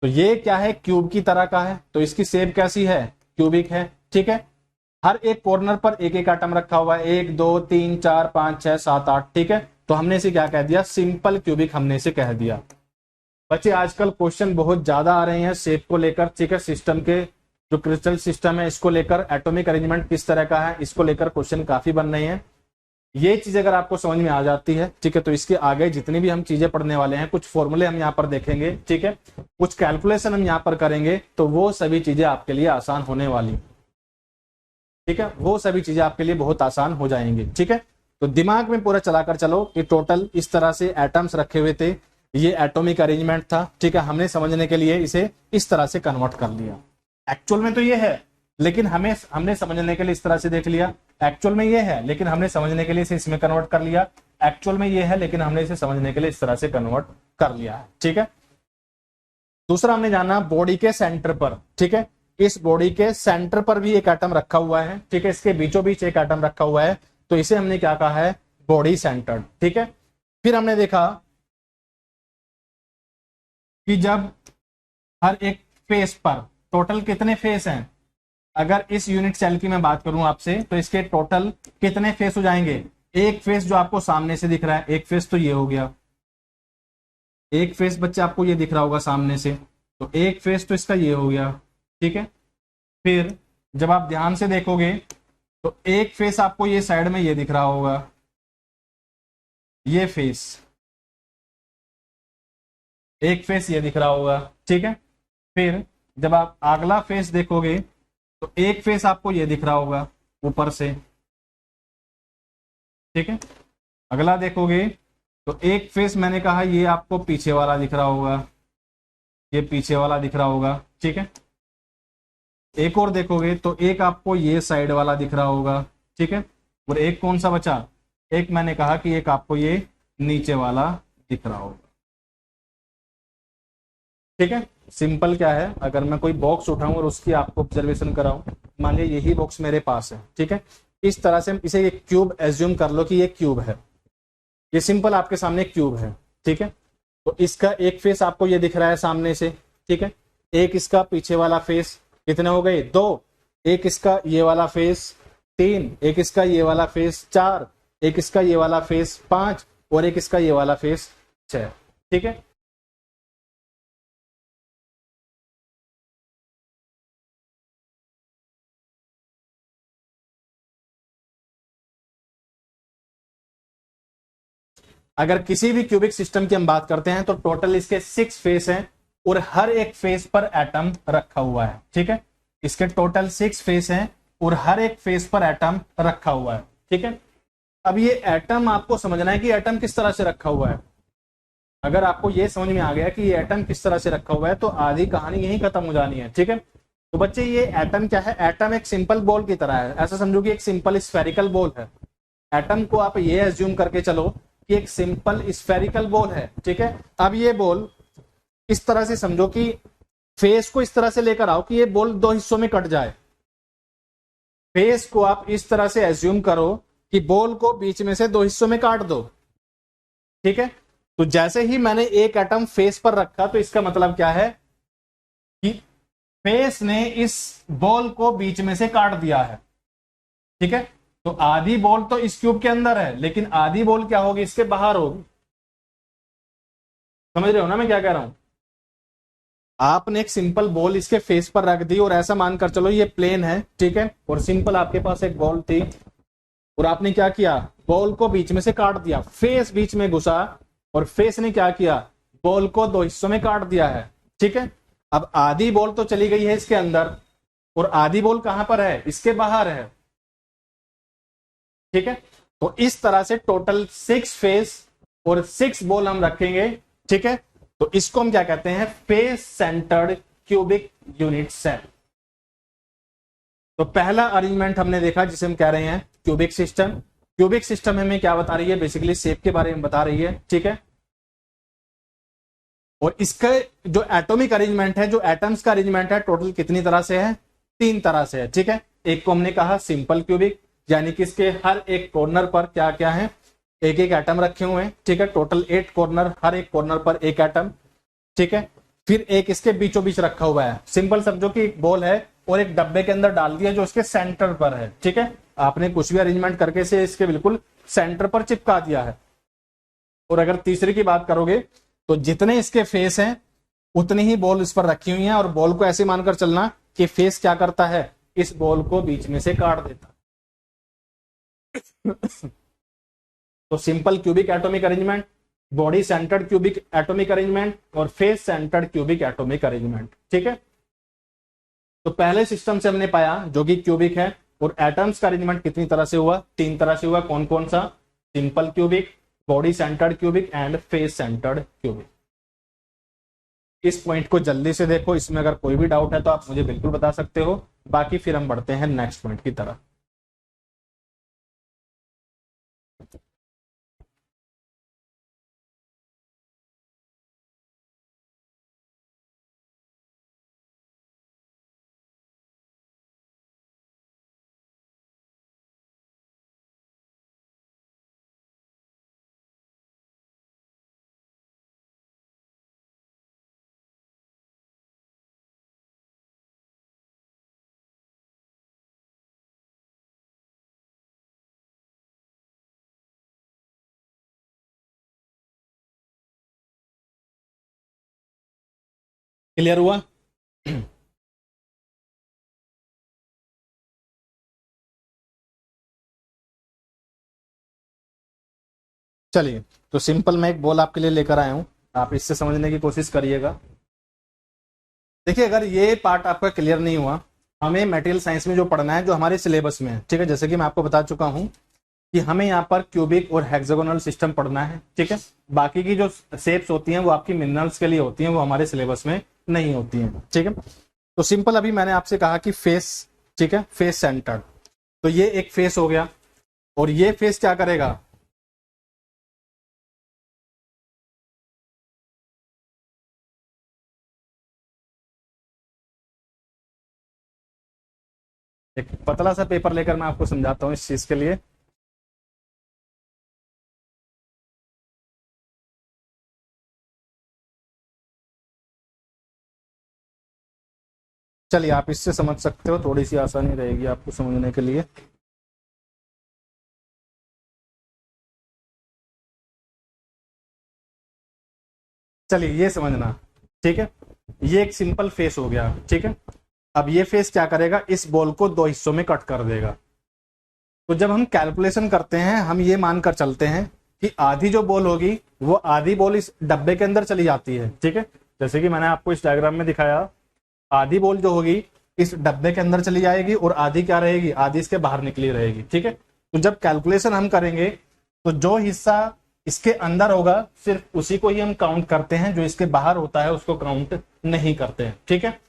तो ये क्या है, क्यूब की तरह का है, तो इसकी शेप कैसी है, क्यूबिक है। ठीक है, हर एक कॉर्नर पर एक एक एटम रखा हुआ है, 1 2 3 4 5 6 7 8। ठीक है, तो हमने इसे क्या कह दिया, सिंपल क्यूबिक हमने इसे कह दिया। बच्चे आजकल क्वेश्चन बहुत ज्यादा आ रहे हैं शेप को लेकर, ठीक है, सिस्टम के जो क्रिस्टल सिस्टम है इसको लेकर, एटॉमिक अरेंजमेंट किस तरह का है इसको लेकर क्वेश्चन काफी बन रहे हैं। ये चीज अगर आपको समझ में आ जाती है, ठीक है, तो इसके आगे जितनी भी हम चीजें पढ़ने वाले हैं, कुछ फॉर्मूले हम यहाँ पर देखेंगे, ठीक है, कुछ कैलकुलेशन हम यहाँ पर करेंगे, तो वो सभी चीजें आपके लिए आसान होने वाली, ठीक है, वो सभी चीजें आपके लिए बहुत आसान हो जाएंगी, ठीक है। तो दिमाग में पूरा चलाकर चलो कि टोटल इस तरह से एटम्स रखे हुए थे, ये एटॉमिक अरेंजमेंट था, ठीक है, हमने समझने के लिए इसे इस तरह से कन्वर्ट कर लिया। एक्चुअल में तो ये है, लेकिन हमने समझने के लिए इस तरह से देख लिया। एक्चुअल में ये है, लेकिन हमने समझने के लिए इसे इसमें कन्वर्ट कर लिया। एक्चुअल में ये है, लेकिन हमने इसे समझने के लिए इस तरह से कन्वर्ट कर लिया है, ठीक है। दूसरा हमने जाना बॉडी के सेंटर पर, ठीक है, इस बॉडी के सेंटर पर भी एक एटम रखा हुआ है, ठीक है, इसके बीचों बीच एक एटम रखा हुआ है, तो इसे हमने क्या कहा है, बॉडी सेंटर्ड, ठीक है। फिर हमने देखा कि जब हर एक फेस पर टोटल कितने फेस हैं, अगर इस यूनिट सेल की मैं बात करूं आपसे, तो इसके टोटल कितने फेस हो जाएंगे। एक फेस जो आपको सामने से दिख रहा है, एक फेस तो ये हो गया, एक फेस बच्चे आपको ये दिख रहा होगा सामने से, तो एक फेस तो इसका ये हो गया, ठीक है। फिर जब आप ध्यान से देखोगे तो एक फेस आपको ये साइड में ये दिख रहा होगा, ये फेस, एक फेस ये दिख रहा होगा, ठीक है। फिर जब आप अगला फेस देखोगे तो एक फेस आपको ये दिख रहा होगा ऊपर से, ठीक है। अगला देखोगे तो एक फेस मैंने कहा ये आपको पीछे वाला दिख रहा होगा, ये पीछे वाला दिख रहा होगा, ठीक है। एक और देखोगे तो एक आपको ये साइड वाला दिख रहा होगा, ठीक है। और एक कौन सा बचा, एक मैंने कहा कि एक आपको ये नीचे वाला दिख रहा होगा, ठीक है। सिंपल क्या है, अगर मैं कोई बॉक्स उठाऊं और उसकी आपको ऑब्जर्वेशन कराऊं, मान लिया यही बॉक्स मेरे पास है, ठीक है, इस तरह से इसे एक क्यूब एज्यूम कर लो कि ये क्यूब है, ये सिंपल आपके सामने क्यूब है, ठीक है। तो इसका एक फेस आपको ये दिख रहा है सामने से, ठीक है। एक इसका पीछे वाला फेस, कितने हो गए, 2, एक इसका ये वाला फेस 3, एक इसका ये वाला फेस 4, एक इसका ये वाला फेस 5 और एक इसका ये वाला फेस 6, ठीक है। अगर किसी भी क्यूबिक सिस्टम की हम बात करते हैं तो टोटल इसके 6 फेस हैं और हर एक फेस पर एटम रखा हुआ है, ठीक है। इसके टोटल 6 फेस हैं और हर एक फेस पर एटम रखा हुआ है, ठीक है। अब ये एटम आपको समझना है कि एटम किस तरह से रखा हुआ है। अगर आपको ये समझ में आ गया कि ये एटम किस तरह से रखा हुआ है तो आधी कहानी यहीं खत्म हो जानी है, ठीक है। तो बच्चे ये एटम क्या है, एटम एक सिंपल बॉल की तरह है, ऐसा समझो कि एक सिंपल स्फेरिकल बॉल है। एटम को आप ये एज्यूम करके चलो कि एक सिंपल स्फेरिकल बॉल है, ठीक है। अब ये बॉल इस तरह से समझो कि फेस को इस तरह से लेकर आओ कि ये बॉल 2 हिस्सों में कट जाए। फेस को आप इस तरह से एज्यूम करो कि बॉल को बीच में से 2 हिस्सों में काट दो, ठीक है। तो जैसे ही मैंने एक एटम फेस पर रखा तो इसका मतलब क्या है कि फेस ने इस बॉल को बीच में से काट दिया है, ठीक है। तो आधी बॉल तो इस क्यूब के अंदर है, लेकिन आधी बॉल क्या होगी, इसके बाहर होगी। समझ रहे हो ना मैं क्या कह रहा हूं। आपने एक सिंपल बॉल इसके फेस पर रख दी और ऐसा मानकर चलो ये प्लेन है, ठीक है, और सिंपल आपके पास एक बॉल थी और आपने क्या किया, बॉल को बीच में से काट दिया, फेस बीच में घुसा और फेस ने क्या किया, बॉल को 2 हिस्सों में काट दिया है, ठीक है। अब आधी बॉल तो चली गई है इसके अंदर और आधी बॉल कहां पर है, इसके बाहर है, ठीक है। तो इस तरह से टोटल 6 फेस और 6 बॉल हम रखेंगे, ठीक है। तो इसको हम क्या कहते हैं, face centred cubic unit cell. तो पहला अरेंजमेंट हमने देखा जिसे हम कह रहे हैं क्यूबिक सिस्टम। क्यूबिक सिस्टम हमें क्या बता रही है, बेसिकली शेप के बारे में बता रही है, ठीक है। और इसका जो एटॉमिक अरेंजमेंट है, जो एटम्स का अरेंजमेंट है, टोटल कितनी तरह से है, 3 तरह से है, ठीक है। एक को हमने कहा सिंपल क्यूबिक, यानी कि इसके हर एक कॉर्नर पर क्या क्या है, एक एक एटम रखे हुए हैं, ठीक है। टोटल 8 कॉर्नर, हर एक कॉर्नर पर एक एटम, ठीक है। फिर एक इसके बीचों बीच रखा हुआ है, सिंपल समझो कि एक बॉल है और एक डब्बे के अंदर डाल दिया जो इसके सेंटर पर है, ठीक है। आपने कुछ भी अरेंजमेंट करके से इसके बिल्कुल सेंटर पर चिपका दिया है। और अगर तीसरे की बात करोगे तो जितने इसके फेस हैं उतनी ही बॉल इस पर रखी हुई है और बॉल को ऐसे मानकर चलना कि फेस क्या करता है, इस बॉल को बीच में से काट देता तो simple cubic atomic arrangement, body centred cubic atomic arrangement और face centred cubic atomic arrangement. ठीक है, तो पहले सिस्टम से हमने पाया जो कि क्यूबिक है, और एटम्स का अरेंजमेंट कितनी तरह से हुआ, 3 तरह से हुआ। कौन कौन सा? Simple cubic, body centred cubic and face centred cubic. इस पॉइंट को जल्दी से देखो, इसमें अगर कोई भी डाउट है तो आप मुझे बिल्कुल बता सकते हो, बाकी फिर हम बढ़ते हैं नेक्स्ट पॉइंट की तरफ। क्लियर हुआ? चलिए, तो सिंपल मैं एक बॉल आपके लिए लेकर आया हूं, आप इससे समझने की कोशिश करिएगा। देखिए, अगर ये पार्ट आपका क्लियर नहीं हुआ, हमें मटेरियल साइंस में जो पढ़ना है, जो हमारे सिलेबस में है, ठीक है, जैसे कि मैं आपको बता चुका हूं कि हमें यहाँ पर क्यूबिक और हेक्सागोनल सिस्टम पढ़ना है। ठीक है, बाकी की जो शेप्स होती हैं वो आपकी मिनरल्स के लिए होती हैं, वो हमारे सिलेबस में नहीं होती हैं। ठीक है, तो सिंपल अभी मैंने आपसे कहा कि फेस, ठीक है, फेस सेंटर्ड, तो ये एक फेस हो गया, और ये फेस क्या करेगा? एक पतला सा पेपर लेकर मैं आपको समझाता हूं इस चीज के लिए। चलिए, आप इससे समझ सकते हो, थोड़ी सी आसानी रहेगी आपको समझने के लिए। चलिए, ये समझना, ठीक है, ये एक सिंपल फेस हो गया। ठीक है, अब ये फेस क्या करेगा? इस बॉल को 2 हिस्सों में कट कर देगा। तो जब हम कैलकुलेशन करते हैं, हम ये मानकर चलते हैं कि आधी जो बॉल होगी वो आधी बॉल इस डब्बे के अंदर चली जाती है। ठीक है, जैसे कि मैंने आपको इस डायग्राम में दिखाया, आधी बॉल जो होगी इस डब्बे के अंदर चली जाएगी, और आधी क्या रहेगी? आधी इसके बाहर निकली रहेगी। ठीक है, तो जब कैलकुलेशन हम करेंगे तो जो हिस्सा इसके अंदर होगा सिर्फ उसी को ही हम काउंट करते हैं, जो इसके बाहर होता है उसको काउंट नहीं करते हैं। ठीक है,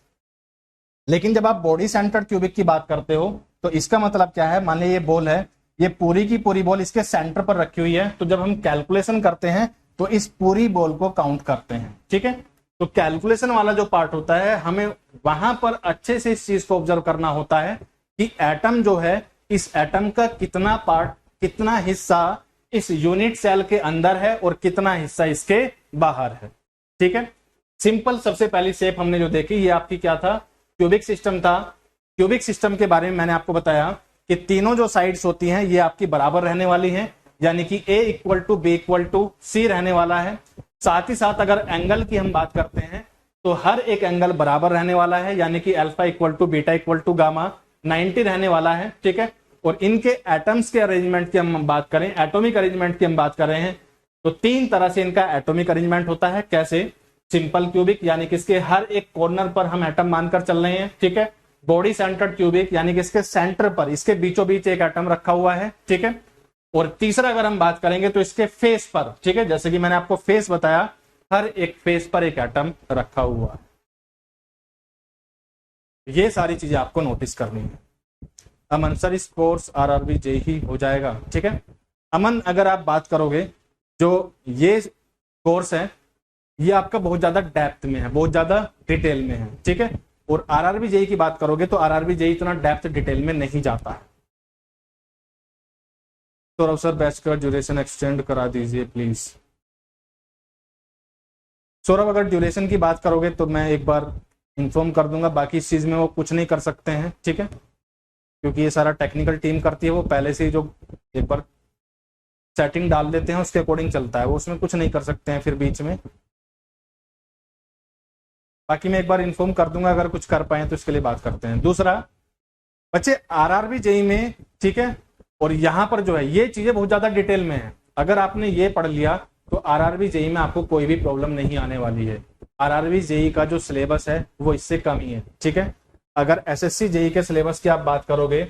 लेकिन जब आप बॉडी सेंटर्ड क्यूबिक की बात करते हो तो इसका मतलब क्या है? मान लीजिए ये बॉल है, ये पूरी की पूरी बॉल इसके सेंटर पर रखी हुई है, तो जब हम कैलकुलेशन करते हैं तो इस पूरी बॉल को काउंट करते हैं। ठीक है, तो कैलकुलेशन वाला जो पार्ट होता है, हमें वहां पर अच्छे से इस चीज को ऑब्जर्व करना होता है कि एटम जो है, इस एटम का कितना पार्ट, कितना हिस्सा इस यूनिट सेल के अंदर है और कितना हिस्सा इसके बाहर है। ठीक है, सिंपल सबसे पहली शेप हमने जो देखी, ये आपकी क्या था? क्यूबिक सिस्टम था। क्यूबिक सिस्टम के बारे में मैंने आपको बताया कि तीनों जो साइड्स होती हैं ये आपकी बराबर रहने वाली हैं, यानी कि A equal to B equal to C रहने वाला है। साथ ही साथ अगर एंगल की हम बात करते हैं तो हर एक एंगल बराबर रहने वाला है, यानी कि alpha equal to beta equal to gamma 90 रहने वाला है। ठीक है, और इनके एटम्स के अरेंजमेंट की हम बात करें, एटॉमिक अरेंजमेंट की हम बात कर रहे हैं, तो 3 तरह से इनका एटॉमिक अरेंजमेंट होता है। कैसे? सिंपल क्यूबिक, यानी कि इसके हर एक कॉर्नर पर हम एटम मानकर चल रहे हैं। ठीक है, बॉडी सेंटर्ड क्यूबिक, यानी कि इसके सेंटर पर, इसके बीचों बीच एक एटम रखा हुआ है। ठीक है, और तीसरा अगर हम बात करेंगे तो इसके फेस पर, ठीक है, जैसे कि मैंने आपको फेस बताया, हर एक फेस पर एक एटम रखा हुआ है। ये सारी चीजें आपको नोटिस करनी है। अमन सर, इस कोर्स RRB JEE हो जाएगा? ठीक है अमन, अगर आप बात करोगे, जो ये कोर्स है ये आपका बहुत ज्यादा डेप्थ में है, बहुत ज्यादा डिटेल में है। ठीक है, और RRB JEE की बात करोगे तो RRB JEE इतना डेप्थ डिटेल में नहीं जाता है। तो सर बैच का ड्यूरेशन एक्सटेंड करा दीजिए प्लीज। सौरभ, अगर ड्यूरेशन की बात करोगे तो मैं एक बार इन्फॉर्म कर दूंगा, बाकी इस चीज में वो कुछ नहीं कर सकते हैं। ठीक है, क्योंकि ये सारा टेक्निकल टीम करती है, वो पहले से ही जो एक बार सेटिंग डाल देते हैं उसके अकॉर्डिंग चलता है, वो उसमें कुछ नहीं कर सकते हैं फिर बीच में। बाकी मैं एक बार इन्फॉर्म कर दूंगा, अगर कुछ कर पाए तो इसके लिए बात करते हैं। दूसरा बच्चे, RRB JEE में, ठीक है, और यहां पर जो है ये चीजें बहुत ज्यादा डिटेल में है, अगर आपने ये पढ़ लिया तो आरआरबी जेई में आपको कोई भी प्रॉब्लम नहीं आने वाली है। आरआरबी जेई का जो सिलेबस है वो इससे कम ही है, ठीक है। अगर एसएससी जेई के सिलेबस की आप बात करोगे,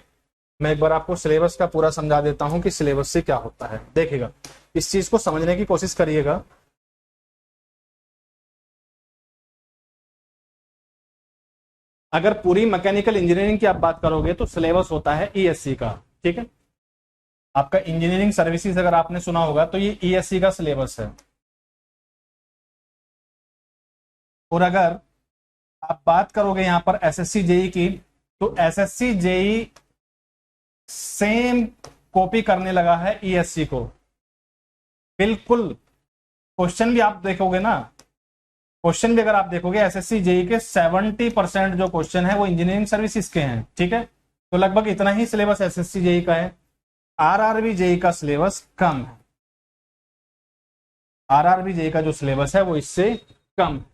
मैं एक बार आपको सिलेबस का पूरा समझा देता हूं कि सिलेबस से क्या होता है। देखिएगा, इस चीज को समझने की कोशिश करिएगा। अगर पूरी मैकेनिकल इंजीनियरिंग की आप बात करोगे तो सिलेबस होता है ईएससी का, ठीक है। आपका इंजीनियरिंग सर्विसेज अगर आपने सुना होगा तो ये ईएससी का सिलेबस है। और अगर आप बात करोगे यहां पर एसएससी जेई की, तो एसएससी जेई सेम कॉपी करने लगा है ईएससी को, बिल्कुल। क्वेश्चन भी आप देखोगे ना, क्वेश्चन भी अगर आप देखोगे एसएससी जेई के 70% जो क्वेश्चन है वो इंजीनियरिंग सर्विसेज के हैं, ठीक है। तो लगभग इतना ही सिलेबस एसएससी जेई का है। आरआरबी जेई का सिलेबस कम है। आरआरबी जेई का जो सिलेबस है वो इससे कम है,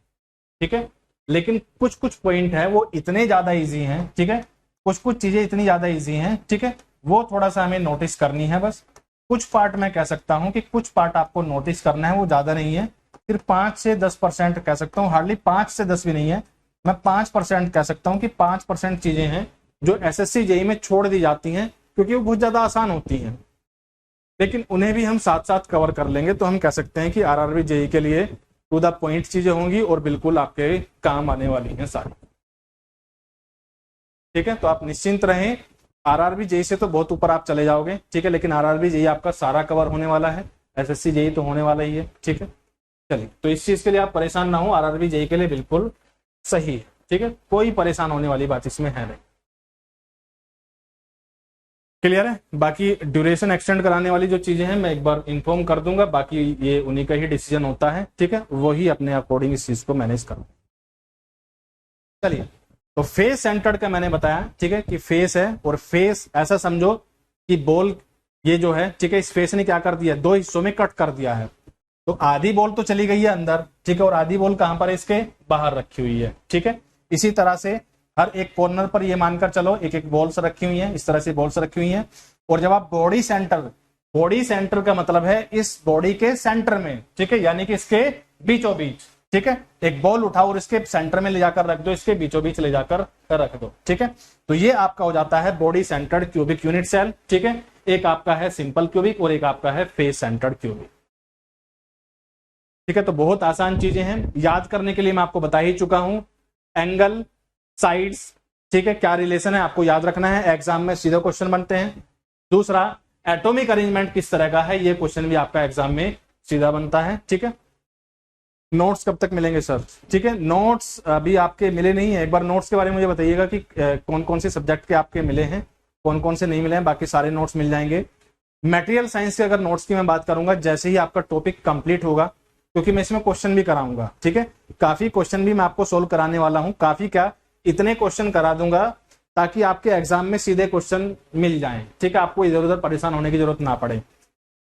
ठीक है। लेकिन कुछ कुछ पॉइंट है वो इतने ज्यादा इजी हैं, ठीक है। कुछ कुछ चीजें इतनी ज्यादा इजी हैं, ठीक है, वो थोड़ा सा हमें नोटिस करनी है बस। कुछ पार्ट मैं कह सकता हूं कि कुछ पार्ट आपको नोटिस करना है, वो ज्यादा नहीं है, सिर्फ 5 से 10% कह सकता हूं, हार्डली 5 से 10 भी नहीं है, मैं 5% कह सकता हूं कि 5% चीजें हैं जो एसएससी जेई में छोड़ दी जाती हैं क्योंकि वो बहुत ज्यादा आसान होती हैं, लेकिन उन्हें भी हम साथ साथ कवर कर लेंगे। तो हम कह सकते हैं कि आरआरबी जेई के लिए टू द पॉइंट चीजें होंगी और बिल्कुल आपके काम आने वाली हैं सारी, ठीक है। तो आप निश्चिंत रहें, आरआरबी जेई से तो बहुत ऊपर आप चले जाओगे, ठीक है, लेकिन आरआरबी जेई आपका सारा कवर होने वाला है, एसएससी जेई तो होने वाला ही है, ठीक है। चलिए, तो इस चीज के लिए आप परेशान ना हो, आरआरबी जेई के लिए बिल्कुल सही है, ठीक है, कोई परेशान होने वाली बात इसमें है नहीं। क्लियर है। बाकी ड्यूरेशन एक्सटेंड कराने वाली जो चीजें हैं मैं एक बार इन्फॉर्म कर दूंगा, बाकी ये उन्हीं का ही डिसीजन होता है, ठीक है, वही अपने अकॉर्डिंग इस चीज को मैनेज करो। चलिए, तो फेस सेंटर्ड का मैंने बताया, ठीक है, कि फेस है, और फेस ऐसा समझो कि बॉल ये जो है, ठीक है, इस फेस ने क्या कर दिया, दो हिस्सों में कट कर दिया है। तो आधी बॉल तो चली गई है अंदर, ठीक है, और आधी बॉल कहां पर है, इसके बाहर रखी हुई है, ठीक है। इसी तरह से हर एक कॉर्नर पर ये मानकर चलो एक एक बॉल्स रखी हुई है, इस तरह से बॉल्स रखी हुई है। और जब आप बॉडी सेंटर का मतलब है इस बॉडी के सेंटर में, ठीक है, यानी कि इसके बीचों बीच, ठीक है, एक बॉल उठाओ और इसके सेंटर में ले जाकर रख दो, इसके बीचों बीच ले जाकर रख दो, ठीक है। तो ये आपका हो जाता है body centred cubic unit cell, ठीक है। एक आपका है सिंपल क्यूबिक और एक आपका है फेस सेंटर्ड क्यूबिक, ठीक है। तो बहुत आसान चीजें हैं, याद करने के लिए मैं आपको बता ही चुका हूं। एंगल, साइड्स, ठीक है, क्या रिलेशन है आपको याद रखना है, एग्जाम में सीधे क्वेश्चन बनते हैं। दूसरा, एटॉमिक अरेंजमेंट किस तरह का है, ये क्वेश्चन भी आपका एग्जाम में सीधा बनता है, ठीक है। नोट्स कब तक मिलेंगे सर, ठीक है, नोट्स अभी आपके मिले नहीं है। एक बार नोट्स के बारे में मुझे बताइएगा कि कौन कौन से सब्जेक्ट के आपके मिले हैं, कौन कौन से नहीं मिले हैं, बाकी सारे नोट्स मिल जाएंगे। मटेरियल साइंस के अगर नोट्स की मैं बात करूंगा, जैसे ही आपका टॉपिक कंप्लीट होगा, क्योंकि मैं इसमें क्वेश्चन भी कराऊंगा, ठीक है, काफी क्वेश्चन भी मैं आपको सोल्व कराने वाला हूं, काफी क्या, इतने क्वेश्चन करा दूंगा ताकि आपके एग्जाम में सीधे क्वेश्चन मिल जाएं, ठीक है, आपको इधर उधर परेशान होने की जरूरत ना पड़े।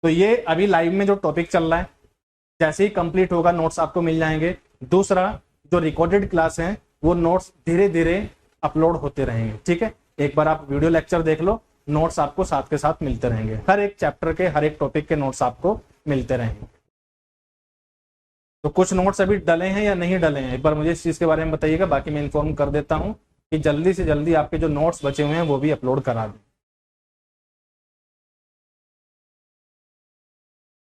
तो ये अभी लाइव में जो टॉपिक चल रहा है, जैसे ही कंप्लीट होगा नोट्स आपको मिल जाएंगे। दूसरा, जो रिकॉर्डेड क्लास है वो नोट्स धीरे धीरे अपलोड होते रहेंगे, ठीक है। एक बार आप वीडियो लेक्चर देख लो, नोट्स आपको साथ के साथ मिलते रहेंगे, हर एक चैप्टर के हर एक टॉपिक के नोट्स आपको मिलते रहेंगे। तो कुछ नोट्स अभी डले हैं या नहीं डले हैं, एक बार मुझे इस चीज के बारे में बताइएगा, बाकी मैं इन्फॉर्म कर देता हूं कि जल्दी से जल्दी आपके जो नोट्स बचे हुए हैं वो भी अपलोड करा दें।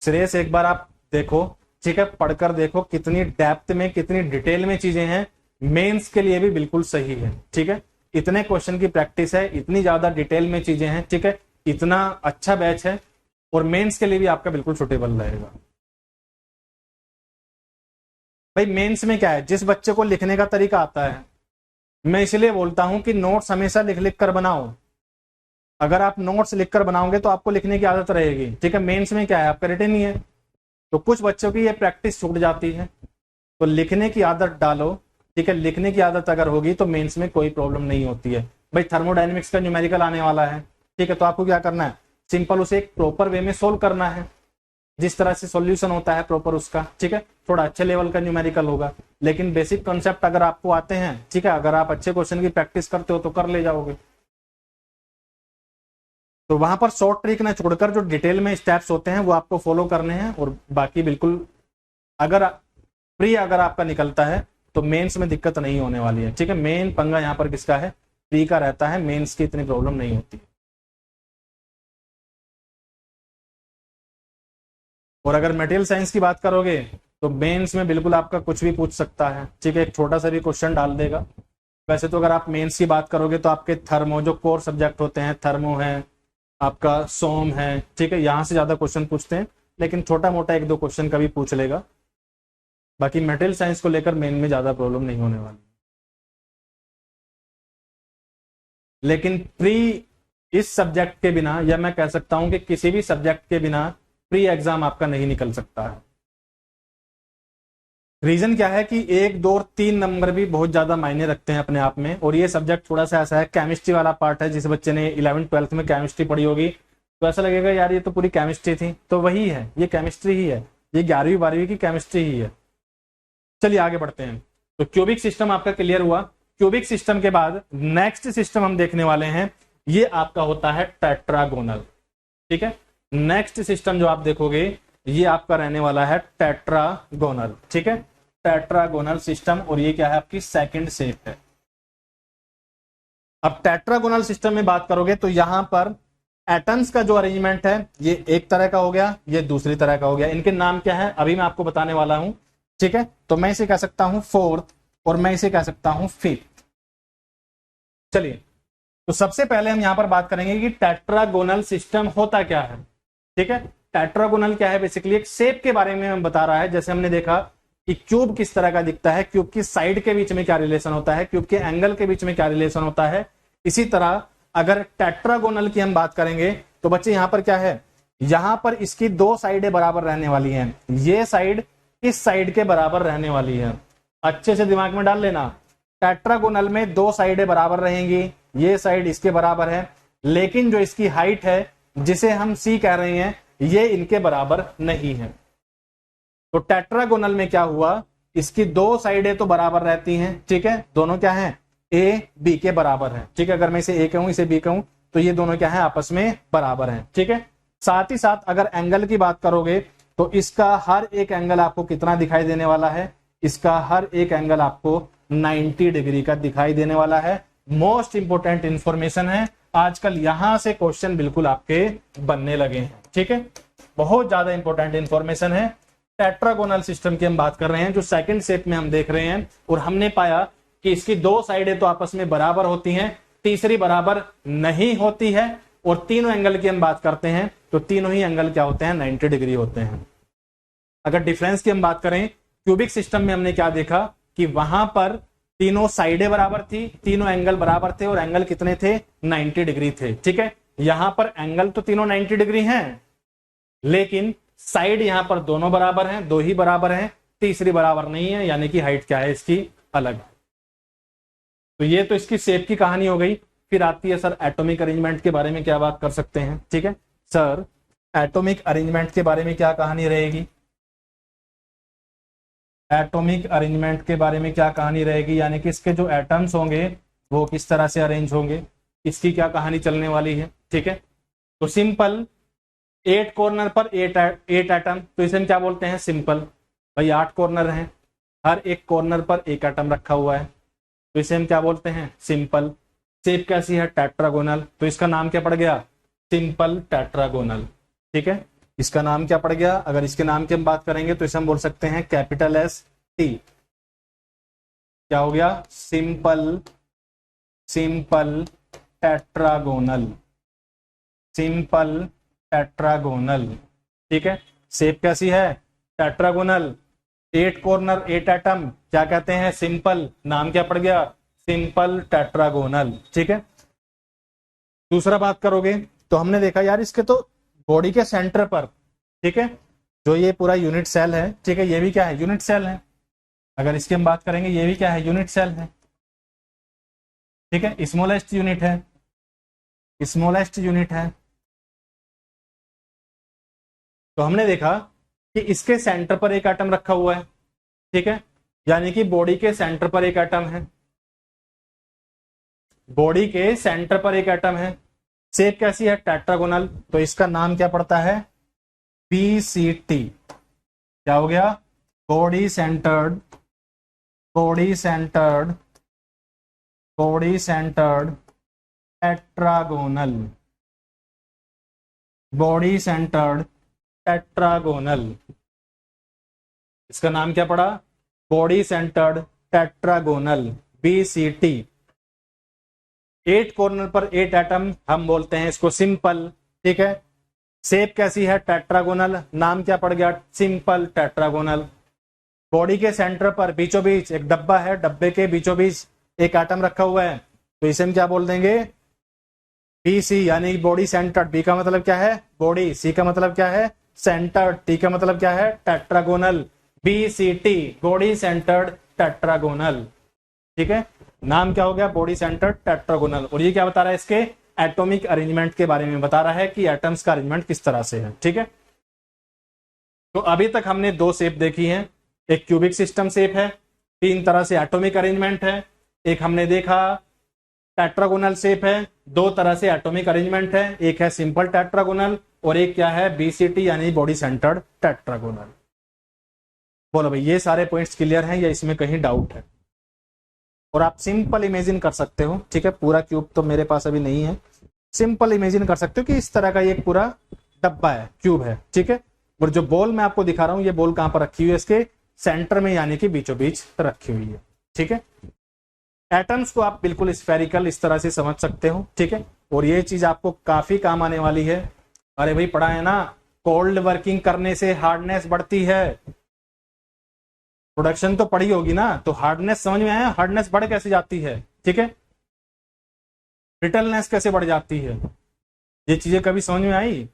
श्रेयस, एक बार आप देखो, ठीक है, पढ़कर देखो कितनी डेप्थ में, कितनी डिटेल में चीजें हैं, मेंस के लिए भी बिल्कुल सही है, ठीक है। इतने क्वेश्चन की प्रैक्टिस है, इतनी ज्यादा डिटेल में चीजें हैं, ठीक है, इतना अच्छा बैच है, और मेंस के लिए भी आपका बिल्कुल सुटेबल रहेगा। भाई मेंस में क्या है, जिस बच्चे को लिखने का तरीका आता है, मैं इसलिए बोलता हूं कि नोट्स हमेशा लिख लिख कर बनाओ। अगर आप नोट्स लिखकर बनाओगे तो आपको लिखने की आदत रहेगी, ठीक है। मेंस में क्या है, आपका रिटन ही है, तो कुछ बच्चों की ये प्रैक्टिस छूट जाती है, तो लिखने की आदत डालो, ठीक है। लिखने की आदत अगर होगी तो मेंस में कोई प्रॉब्लम नहीं होती है। भाई थर्मोडायनेमिक्स का न्यूमेरिकल आने वाला है, ठीक है, तो आपको क्या करना है, सिंपल उसे एक प्रॉपर वे में सोल्व करना है, जिस तरह से सॉल्यूशन होता है प्रॉपर उसका, ठीक है। थोड़ा अच्छे लेवल का न्यूमेरिकल होगा, लेकिन बेसिक कॉन्सेप्ट अगर आपको आते हैं, ठीक है, अगर आप अच्छे क्वेश्चन की प्रैक्टिस करते हो तो कर ले जाओगे। तो वहां पर शॉर्ट ट्रिक ना छोड़कर जो डिटेल में स्टेप्स होते हैं वो आपको फॉलो करने हैं, और बाकी बिल्कुल अगर प्री अगर आपका निकलता है तो मेंस में दिक्कत नहीं होने वाली है। ठीक है, मेन पंगा यहाँ पर किसका है, प्री का रहता है, मेंस की इतनी प्रॉब्लम नहीं होती। और अगर मटेरियल साइंस की बात करोगे तो मेंस में बिल्कुल आपका कुछ भी पूछ सकता है। ठीक है, एक छोटा सा भी क्वेश्चन डाल देगा। वैसे तो अगर आप मेंस की बात करोगे तो आपके थर्मो जो कोर सब्जेक्ट होते हैं, थर्मो है आपका, सोम है, ठीक है, यहां से ज्यादा क्वेश्चन पूछते हैं, लेकिन छोटा मोटा एक दो क्वेश्चन कभी पूछ लेगा। बाकी मटेरियल साइंस को लेकर मेन में ज्यादा प्रॉब्लम नहीं होने वाली। लेकिन प्री इस सब्जेक्ट के बिना, या मैं कह सकता हूं कि किसी भी सब्जेक्ट के बिना प्री एग्जाम आपका नहीं निकल सकता है। रीजन क्या है कि 1, 2 और 3 नंबर भी बहुत ज्यादा मायने रखते हैं अपने आप में। और ये सब्जेक्ट थोड़ा सा ऐसा है, केमिस्ट्री वाला पार्ट है। जिस बच्चे ने 11th 12th में केमिस्ट्री पढ़ी होगी तो ऐसा लगेगा यार ये तो पूरी केमिस्ट्री थी, तो वही है, ये केमिस्ट्री ही है, ये 11वीं 12वीं की केमिस्ट्री ही है। चलिए आगे बढ़ते हैं। तो क्यूबिक सिस्टम आपका क्लियर हुआ। क्यूबिक सिस्टम के बाद नेक्स्ट सिस्टम हम देखने वाले हैं, ये आपका होता है टेट्रागोनल। ठीक है, नेक्स्ट सिस्टम जो आप देखोगे ये आपका रहने वाला है टेट्रागोनल। ठीक है, टेट्रागोनल सिस्टम, और ये क्या है, आपकी सेकंड शेप है। अब टेट्रागोनल सिस्टम में बात करोगे तो यहां पर एटम्स का जो अरेंजमेंट है ये एक तरह का हो गया, ये दूसरी तरह का हो गया। इनके नाम क्या है अभी मैं आपको बताने वाला हूं। ठीक है, तो मैं इसे कह सकता हूं फोर्थ और मैं इसे कह सकता हूं फिफ्थ। चलिए, तो सबसे पहले हम यहां पर बात करेंगे कि टेट्रागोनल सिस्टम होता क्या है। ठीक है, टेट्रागोनल क्या है, बेसिकली एक शेप के बारे में हम बता रहा है। जैसे हमने देखा कि क्यूब किस तरह का दिखता है, क्यूब की साइड के बीच में क्या रिलेशन होता है, क्यूब के एंगल के बीच में क्या रिलेशन होता है। इसी तरह अगर टेट्रागोनल की हम बात करेंगे तो बच्चे यहां पर क्या है, यहां पर इसकी दो साइडें बराबर रहने वाली हैं। ये साइड इस साइड के बराबर रहने वाली है। अच्छे से दिमाग में डाल लेना, टेट्रागोनल में दो साइडें बराबर रहेंगी, ये साइड इसके बराबर है, लेकिन जो इसकी हाइट है जिसे हम सी कह रहे हैं ये इनके बराबर नहीं है। तो टेट्रागोनल में क्या हुआ, इसकी दो साइडें तो बराबर रहती हैं। ठीक है, दोनों क्या है, ए बी के बराबर है। ठीक है, अगर मैं इसे ए कहूं इसे बी कहूं तो ये दोनों क्या है, आपस में बराबर हैं। ठीक है, साथ ही साथ अगर एंगल की बात करोगे तो इसका हर एक एंगल आपको कितना दिखाई देने वाला है, इसका हर एक एंगल आपको 90 डिग्री का दिखाई देने वाला है। मोस्ट इंपोर्टेंट इंफॉर्मेशन है, आजकल यहां से क्वेश्चन बिल्कुल आपके बनने लगे हैं। ठीक है, बहुत ज्यादा इंपॉर्टेंट इंफॉर्मेशन है। टेट्रागोनल सिस्टम की हम बात कर रहे हैं, जो सेकंड शेप में हम देख रहे हैं, और हमने पाया कि इसकी दो साइडें तो आपस में बराबर होती हैं, तीसरी बराबर नहीं होती है। और तीनों एंगल की हम बात करते हैं तो तीनों ही एंगल क्या होते हैं, 90 डिग्री होते हैं। अगर डिफरेंस की हम बात करें, क्यूबिक सिस्टम में हमने क्या देखा कि वहां पर तीनों साइडें बराबर थी, तीनों एंगल बराबर थे, और एंगल कितने थे, 90 डिग्री थे। ठीक है, यहां पर एंगल तो तीनों 90 डिग्री हैं, लेकिन साइड यहां पर दोनों बराबर हैं, दो ही बराबर हैं, तीसरी बराबर नहीं है, यानी कि हाइट क्या है इसकी, अलग है। तो ये तो इसकी शेप की कहानी हो गई। फिर आती है सर एटॉमिक अरेंजमेंट के बारे में क्या बात कर सकते हैं। ठीक है सर, एटॉमिक अरेंजमेंट के बारे में क्या कहानी रहेगी, एटॉमिक अरेंजमेंट के बारे में क्या कहानी रहेगी, यानी कि इसके जो एटम्स होंगे वो किस तरह से अरेंज होंगे, इसकी क्या कहानी चलने वाली है। ठीक है, तो सिंपल 8 कॉर्नर पर 8 एटम, तो इसे हम क्या बोलते हैं, सिंपल। भाई 8 कॉर्नर हैं, हर एक कॉर्नर पर एक एटम रखा हुआ है, तो इसे हम क्या बोलते हैं, सिंपल। शेप कैसी है, टेट्रागोनल, तो इसका नाम क्या पड़ गया, सिंपल टेट्रागोनल। ठीक है, इसका नाम क्या पड़ गया, अगर इसके नाम की हम बात करेंगे तो इसे हम बोल सकते हैं कैपिटल एस टी। क्या हो गया, simple, simple tetragonal, simple tetragonal. ठीक है, शेप कैसी है, टेट्रागोनल, 8 कॉर्नर 8 एटम, क्या कहते हैं, सिंपल, नाम क्या पड़ गया, सिंपल टेट्रागोनल। ठीक है, दूसरा बात करोगे तो हमने देखा यार इसके तो बॉडी के सेंटर पर, ठीक है, जो ये पूरा यूनिट सेल है, ठीक है, ये भी क्या है, यूनिट सेल है। अगर इसकी हम बात करेंगे ये भी क्या है, यूनिट सेल है। ठीक है, स्मॉलेस्ट यूनिट है, स्मॉलेस्ट यूनिट है। तो हमने देखा कि इसके सेंटर पर एक एटम रखा हुआ है। ठीक है, यानी कि बॉडी के सेंटर पर एक एटम है, बॉडी के सेंटर पर एक एटम है। शेप कैसी है, टेट्रागोनल, तो इसका नाम क्या पड़ता है, BCT। क्या हो गया, body centred, body centred, body centred tetragonal, body centred tetragonal. इसका नाम क्या पड़ा, body centred tetragonal, BCT। 8 corner पर 8 एटम, हम बोलते हैं इसको सिंपल। ठीक है, शेप कैसी है, टेट्रागोनल, नाम क्या पड़ गया, सिंपल टेट्रागोनल। बॉडी के सेंटर पर बीचों बीच एक डब्बा है, डब्बे के बीचों बीच एक एटम रखा हुआ है, तो इसे हम क्या बोल देंगे, BC, यानी बॉडी सेंटर्ड। B का मतलब क्या है, बॉडी, C का मतलब क्या है, सेंटर्ड, T का मतलब क्या है, tetragonal, BCT, body centred tetragonal. ठीक है, नाम क्या हो गया, बॉडी सेंटर्ड टेट्रागोनल। और ये क्या बता रहा है, इसके एटॉमिक अरेंजमेंट के बारे में बता रहा है कि एटम्स का अरेंजमेंट किस तरह से है। ठीक है, तो अभी तक हमने 2 शेप देखी हैं, एक क्यूबिक सिस्टम शेप है, 3 तरह से एटॉमिक अरेंजमेंट है, एक हमने देखा टेट्रागोनल शेप है, 2 तरह से एटॉमिक अरेंजमेंट है, एक है सिंपल टेट्रागोनल और एक क्या है, BCT यानी बॉडी सेंटर्ड टेट्रागोनल। बोलो भाई, ये सारे पॉइंट्स क्लियर हैं या इसमें कहीं डाउट है? और आप सिंपल इमेजिन कर सकते हो, ठीक है, पूरा क्यूब तो मेरे पास अभी नहीं है, सिंपल इमेजिन कर सकते हो कि इस तरह का ये पूरा डब्बा है, क्यूब है। ठीक है, और जो बॉल मैं आपको दिखा रहा हूं, ये बॉल कहां पर रखी हुई है, इसके सेंटर में यानी कि बीचों बीच रखी हुई है। ठीक है, एटम्स को आप बिल्कुल स्फेरिकल इस तरह से समझ सकते हो। ठीक है, और ये चीज आपको काफी काम आने वाली है। अरे भाई पढ़ा है ना, कोल्ड वर्किंग करने से हार्डनेस बढ़ती है। प्रोडक्शन तो पढ़ी होगी ना, तो हार्डनेस समझ में आया, हार्डनेस बढ़ कैसे जाती है, ठीक है, ब्रिटलनेस कैसे बढ़ जाती है, ये चीजें कभी समझ में आई?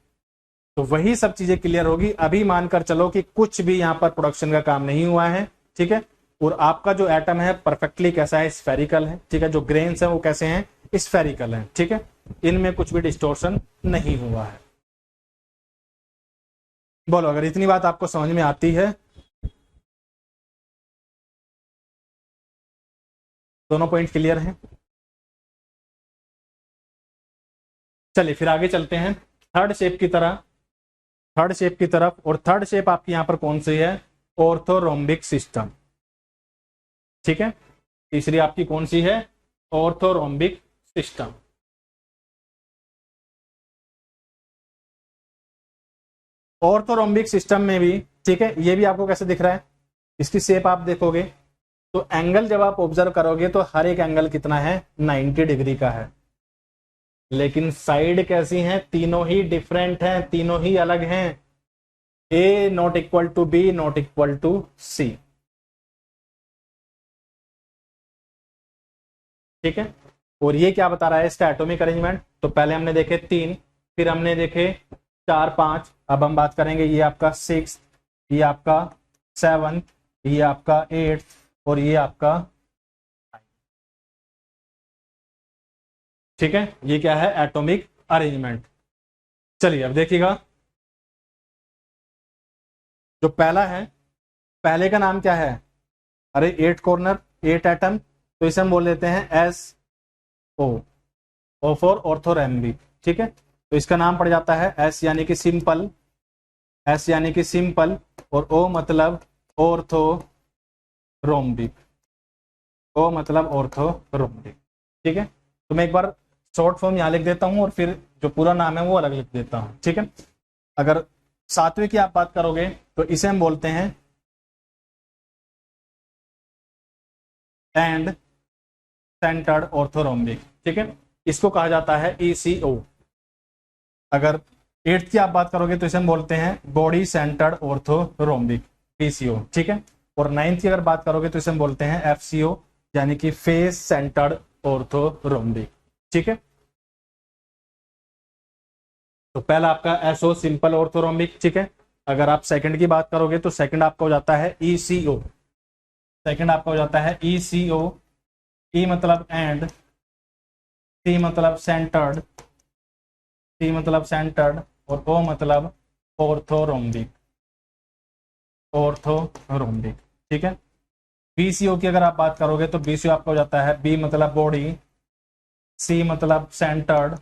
तो वही सब चीजें क्लियर होगी। अभी मानकर चलो कि कुछ भी यहाँ पर प्रोडक्शन का काम नहीं हुआ है। ठीक है, और आपका जो एटम है परफेक्टली कैसा है, स्फेरिकल है। ठीक है, जो ग्रेन्स है वो कैसे हैं, स्फेरिकल है। ठीक है, इनमें कुछ भी डिस्टोर्शन नहीं हुआ है। बोलो, अगर इतनी बात आपको समझ में आती है, दोनों पॉइंट क्लियर हैं, चलिए फिर आगे चलते हैं थर्ड शेप की तरह, थर्ड शेप की तरफ। और थर्ड शेप आपकी यहां पर कौन सी है, ऑर्थोरोम्बिक सिस्टम। ठीक है, तीसरी आपकी कौन सी है, ऑर्थोरोम्बिक सिस्टम। ऑर्थोरोम्बिक सिस्टम में भी, ठीक है, ये भी आपको कैसे दिख रहा है, इसकी शेप आप देखोगे तो एंगल जब आप ऑब्जर्व करोगे तो हर एक एंगल कितना है, 90 डिग्री का है। लेकिन साइड कैसी हैं, तीनों ही डिफरेंट हैं, तीनों ही अलग हैं। A not equal to B not equal to C। ठीक है, और ये क्या बता रहा है, इसका एटॉमिक अरेंजमेंट। तो पहले हमने देखे 3, फिर हमने देखे 4, 5, अब हम बात करेंगे ये आपका 6, ये आपका 7, ये आपका 8 और ये आपका 9। ठीक है, ये क्या है, एटॉमिक अरेंजमेंट। चलिए अब देखिएगा, जो पहला है, पहले का नाम क्या है, अरे 8 कॉर्नर 8 एटम, तो इसे हम बोल देते हैं SO फॉर ऑर्थोरैम्बिक। ठीक है, तो इसका नाम पड़ जाता है S यानी कि सिंपल, S यानी कि सिंपल, और O मतलब ऑर्थोरोम्बिक, O मतलब ऑर्थोरोम्बिक। ठीक है, तो मैं एक बार शॉर्ट फॉर्म यहां लिख देता हूं और फिर जो पूरा नाम है वो अलग लिख देता हूं। ठीक है, अगर 7वें की आप बात करोगे तो इसे हम बोलते हैं एंड सेंटर्ड ऑर्थोरोम्बिक। ठीक है, इसको कहा जाता है ECO। अगर 8th की आप बात करोगे तो इसे हम बोलते हैं बॉडी सेंटर्ड ऑर्थोरोम्बिक, PCO। ठीक है, और 9th की अगर बात करोगे तो इसे हम बोलते हैं FCO यानी कि फेस सेंटर्ड ऑर्थोरोम्बिक। ठीक है, तो पहला आपका SO सिंपल ऑर्थोरोम्बिक। ठीक है, अगर आप सेकंड की बात करोगे तो सेकंड आपका हो जाता है ECO, सेकंड आपका हो जाता है ECO। E मतलब एंड, C मतलब सेंटर्ड, C मतलब सेंटर्ड, और O मतलब ऑर्थोरोम्बिक, ऑर्थोरोम्बिक। ठीक है, BCO की अगर आप बात करोगे तो BCO आपका हो जाता है B मतलब बॉडी, C मतलब सेंटर्ड,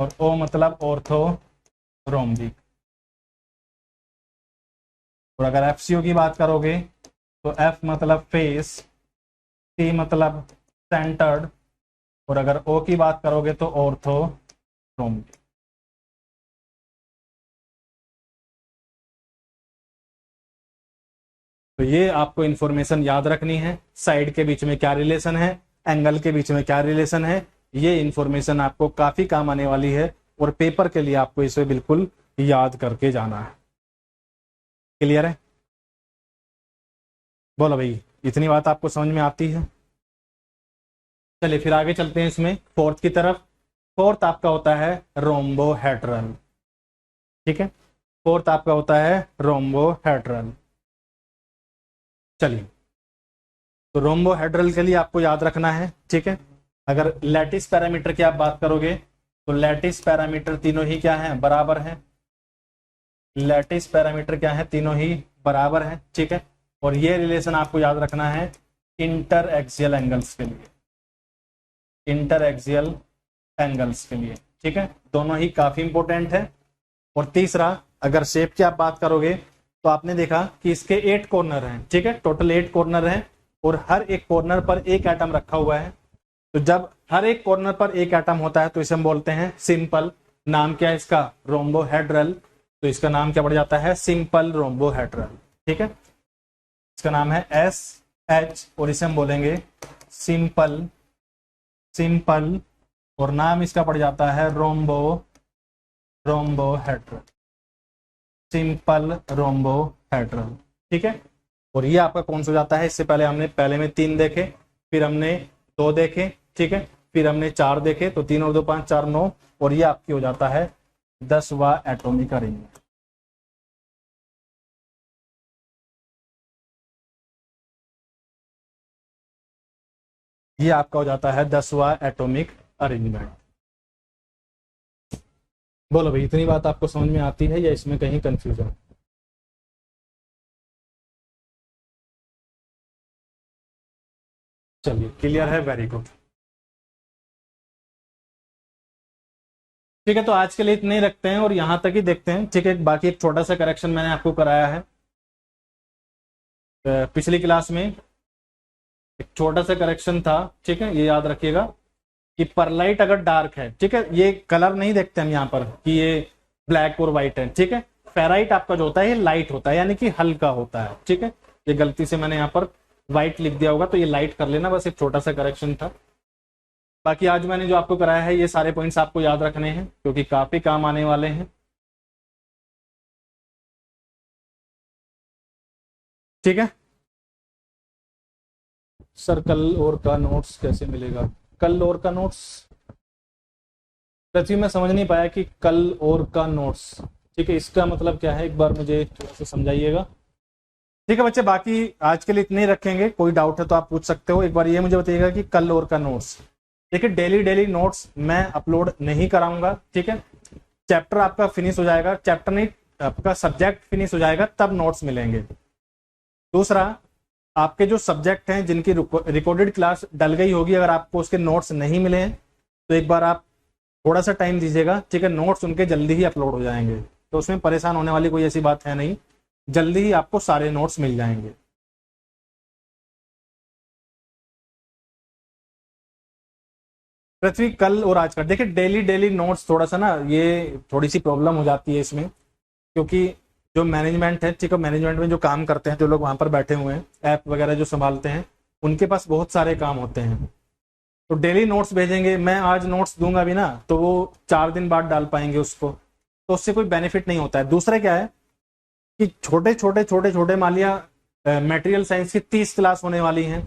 और ओ मतलब ऑर्थोरोम्बिक। और अगर एफसीओ की बात करोगे तो एफ मतलब फेस, सी मतलब सेंटर्ड, और अगर ओ की बात करोगे तो ऑर्थोरोम्बिक। तो ये आपको इंफॉर्मेशन याद रखनी है, साइड के बीच में क्या रिलेशन है, एंगल के बीच में क्या रिलेशन है, ये इंफॉर्मेशन आपको काफी काम आने वाली है और पेपर के लिए आपको इसे बिल्कुल याद करके जाना है। क्लियर है? बोलो भाई, इतनी बात आपको समझ में आती है? चलिए फिर आगे चलते हैं इसमें फोर्थ की तरफ। फोर्थ आपका होता है रोम्बोहेड्रल। ठीक है, फोर्थ आपका होता है रोम्बोहेड्रल। चलिए, तो रोम्बोहेड्रल के लिए आपको याद रखना है, ठीक है। अगर लैटिस पैरामीटर की आप बात करोगे तो लैटिस पैरामीटर तीनों ही क्या है, बराबर है। लैटिस पैरामीटर क्या है, तीनों ही बराबर है, ठीक है। और ये रिलेशन आपको याद रखना है इंटर एक्सियल एंगल्स के लिए, इंटर एक्सियल एंगल्स के लिए, ठीक है। दोनों ही काफी इंपॉर्टेंट है। और तीसरा, अगर शेप की आप बात करोगे तो आपने देखा कि इसके 8 कॉर्नर हैं, ठीक है, टोटल 8 कॉर्नर हैं और हर एक कॉर्नर पर एक एटम रखा हुआ है। तो जब हर एक कॉर्नर पर एक एटम होता है तो इसे हम बोलते हैं सिंपल। नाम क्या है इसका, रोम्बोहेड्रल। तो इसका नाम क्या पड़ जाता है, सिंपल रोम्बोहेड्रल, ठीक है। इसका नाम है SH और इसे हम बोलेंगे सिंपल, सिंपल, और नाम इसका पड़ जाता है रोम्बोहेड्रल, सिंपल रोम्बोहेड्रल, ठीक है। और ये आपका कौन सा हो जाता है, इससे पहले हमने पहले में 3 देखे, फिर हमने 2 देखे, ठीक है, फिर हमने 4 देखे, तो 3 और 2 5 4 9, और ये आपकी हो जाता है 10वां एटॉमिक अरेंजमेंट। ये आपका हो जाता है 10वां एटॉमिक अरेंजमेंट। बोलो भाई, इतनी बात आपको समझ में आती है या इसमें कहीं कंफ्यूजन? चलिए, क्लियर है, वेरी गुड। ठीक है, तो आज के लिए इतने ही रखते हैं और यहां तक ही देखते हैं, ठीक है। बाकी एक छोटा सा करेक्शन मैंने आपको कराया है पिछली क्लास में, एक छोटा सा करेक्शन था, ठीक है, ये याद रखिएगा कि परलाइट अगर डार्क है, ठीक है, ये कलर नहीं देखते हम यहाँ पर कि ये ब्लैक और व्हाइट है, ठीक है। फेराइट आपका जो होता है ये लाइट होता है, यानी कि हल्का होता है, ठीक है। ये गलती से मैंने यहाँ पर व्हाइट लिख दिया होगा तो ये लाइट कर लेना, बस एक छोटा सा करेक्शन था। बाकी आज मैंने जो आपको कराया है ये सारे पॉइंट्स आपको याद रखने हैं क्योंकि काफी काम आने वाले हैं, ठीक है। सर कल और का नोट्स कैसे मिलेगा? कल और का नोट्स सच्ची मैं समझ नहीं पाया कि कल और का नोट्स, ठीक है, इसका मतलब क्या है, एक बार मुझे थोड़ा सा समझाइएगा। ठीक है बच्चे, बाकी आज के लिए इतने ही रखेंगे, कोई डाउट है तो आप पूछ सकते हो। एक बार ये मुझे बताइएगा कि कल और का नोट्स, देखिए डेली डेली नोट्स मैं अपलोड नहीं कराऊंगा, ठीक है। चैप्टर आपका फिनिश हो जाएगा, चैप्टर नहीं, आपका सब्जेक्ट फिनिश हो जाएगा तब नोट्स मिलेंगे। दूसरा, आपके जो सब्जेक्ट हैं जिनकी रिकॉर्डेड क्लास डल गई होगी, अगर आपको उसके नोट्स नहीं मिले हैं तो एक बार आप थोड़ा सा टाइम दीजिएगा, ठीक है। नोट्स उनके जल्दी ही अपलोड हो जाएंगे, तो उसमें परेशान होने वाली कोई ऐसी बात है नहीं, जल्दी ही आपको सारे नोट्स मिल जाएंगे। पृथ्वी, कल और आज का देखिए डेली डेली नोट्स थोड़ा सा ना, ये थोड़ी सी प्रॉब्लम हो जाती है इसमें, क्योंकि जो मैनेजमेंट है, ठीक है, मैनेजमेंट में जो काम करते हैं, जो लोग वहां पर बैठे हुए हैं, ऐप वगैरह जो संभालते हैं, उनके पास बहुत सारे काम होते हैं। तो डेली नोट्स भेजेंगे, मैं आज नोट्स दूंगा भी ना तो वो 4 दिन बाद डाल पाएंगे उसको, तो उससे कोई बेनिफिट नहीं होता है। दूसरा क्या है कि छोटे छोटे मान लिया मटेरियल साइंस की 30 क्लास होने वाली हैं,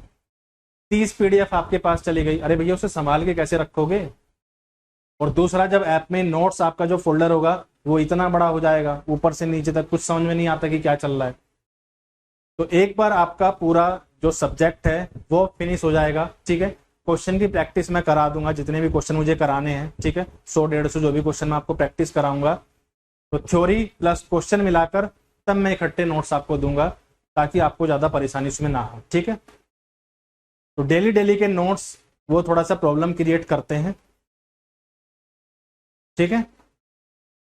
30 PDF आपके पास चली गई, अरे भैया उसे संभाल के कैसे रखोगे। और दूसरा, जब ऐप में नोट्स आपका जो फोल्डर होगा वो इतना बड़ा हो जाएगा, ऊपर से नीचे तक कुछ समझ में नहीं आता कि क्या चल रहा है। तो एक बार आपका पूरा जो सब्जेक्ट है वो फिनिश हो जाएगा, ठीक है। क्वेश्चन की प्रैक्टिस मैं करा दूंगा, जितने भी क्वेश्चन मुझे कराने हैं, ठीक है, 100 150 जो भी क्वेश्चन मैं आपको प्रैक्टिस कराऊंगा, तो थ्योरी प्लस क्वेश्चन मिलाकर तब मैं इकट्ठे नोट्स आपको दूंगा, ताकि आपको ज्यादा परेशानी उसमें ना हो, ठीक है। तो डेली डेली के नोट्स वो थोड़ा सा प्रॉब्लम क्रिएट करते हैं। ठीक है।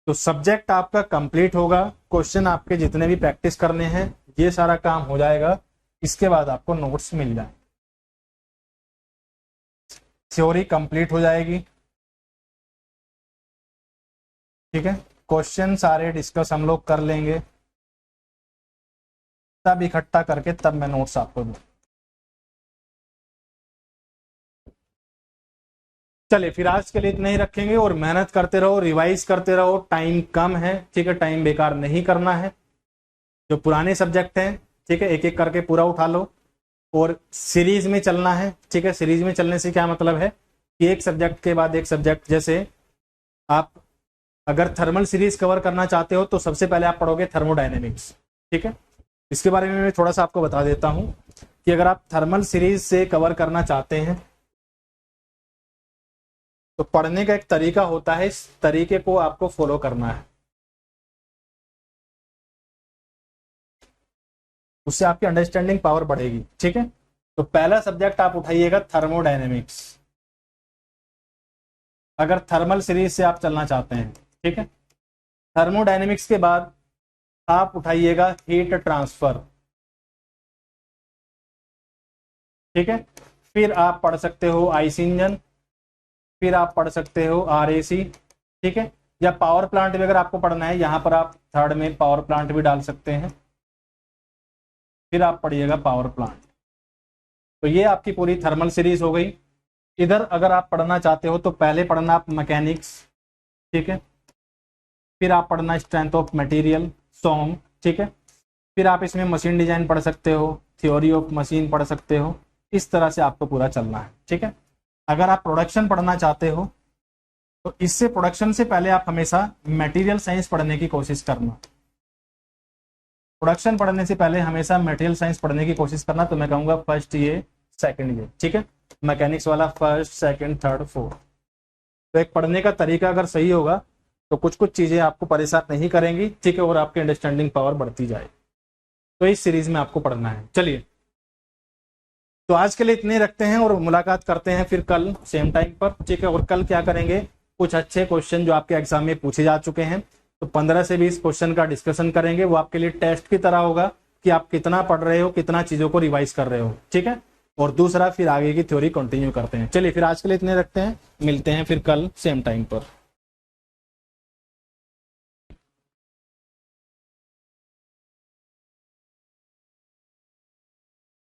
तो सब्जेक्ट आपका कंप्लीट होगा, क्वेश्चन आपके जितने भी प्रैक्टिस करने हैं ये सारा काम हो जाएगा, इसके बाद आपको नोट्स मिल जाए, थ्योरी कंप्लीट हो जाएगी। ठीक है, क्वेश्चन सारे डिस्कस हम लोग कर लेंगे, तब इकट्ठा करके तब मैं नोट्स आपको दूँ। चलिए फिर आज के लिए इतना ही रखेंगे, और मेहनत करते रहो, रिवाइज करते रहो, टाइम कम है, ठीक है, टाइम बेकार नहीं करना है। जो पुराने सब्जेक्ट हैं, ठीक है, एक एक करके पूरा उठा लो, और सीरीज में चलना है। ठीक है, सीरीज में चलने से क्या मतलब है कि एक सब्जेक्ट के बाद एक सब्जेक्ट, जैसे आप अगर थर्मल सीरीज कवर करना चाहते हो तो सबसे पहले आप पढ़ोगे थर्मोडायनेमिक्स। ठीक है, इसके बारे में मैं थोड़ा सा आपको बता देता हूं कि अगर आप थर्मल सीरीज से कवर करना चाहते हैं तो पढ़ने का एक तरीका होता है, इस तरीके को आपको फॉलो करना है, उससे आपकी अंडरस्टैंडिंग पावर बढ़ेगी। ठीक है, तो पहला सब्जेक्ट आप उठाइएगा थर्मोडायनेमिक्स, अगर थर्मल सीरीज से आप चलना चाहते हैं। ठीक है, थर्मोडायनेमिक्स के बाद आप उठाइएगा हीट ट्रांसफर। ठीक है, फिर आप पढ़ सकते हो आइस इंजन, फिर आप पढ़ सकते हो आरएसी। ठीक है, या पावर प्लांट भी अगर आपको पढ़ना है, यहां पर आप थर्ड में पावर प्लांट भी डाल सकते हैं, फिर आप पढ़िएगा पावर प्लांट। तो ये आपकी पूरी थर्मल सीरीज हो गई। इधर अगर आप पढ़ना चाहते हो तो पहले पढ़ना आप मैकेनिक्स, ठीक है, फिर आप पढ़ना स्ट्रेंथ ऑफ मटेरियल, सॉन्ग। ठीक है, फिर आप इसमें मशीन डिजाइन पढ़ सकते हो, थ्योरी ऑफ मशीन पढ़ सकते हो, इस तरह से आपको पूरा चलना है। ठीक है, अगर आप प्रोडक्शन पढ़ना चाहते हो तो इससे प्रोडक्शन से पहले आप हमेशा मटेरियल साइंस पढ़ने की कोशिश करना, प्रोडक्शन पढ़ने से पहले हमेशा मटेरियल साइंस पढ़ने की कोशिश करना। तो मैं कहूंगा फर्स्ट ईयर सेकंड ईयर। ठीक है, मैकेनिक्स वाला फर्स्ट सेकंड थर्ड फोर्थ। तो एक पढ़ने का तरीका अगर सही होगा तो कुछ कुछ चीजें आपको परेशान नहीं करेंगी। ठीक है, और आपकी अंडरस्टैंडिंग पावर बढ़ती जाए। तो इस सीरीज में आपको पढ़ना है। चलिए, तो आज के लिए इतने रखते हैं और मुलाकात करते हैं फिर कल सेम टाइम पर। ठीक है, और कल क्या करेंगे, कुछ अच्छे क्वेश्चन जो आपके एग्जाम में पूछे जा चुके हैं, तो 15 से 20 क्वेश्चन का डिस्कशन करेंगे। वो आपके लिए टेस्ट की तरह होगा कि आप कितना पढ़ रहे हो, कितना चीजों को रिवाइज कर रहे हो। ठीक है, और दूसरा फिर आगे की थ्योरी कंटिन्यू करते हैं। चलिए फिर आज के लिए इतने रखते हैं, मिलते हैं फिर कल सेम टाइम पर।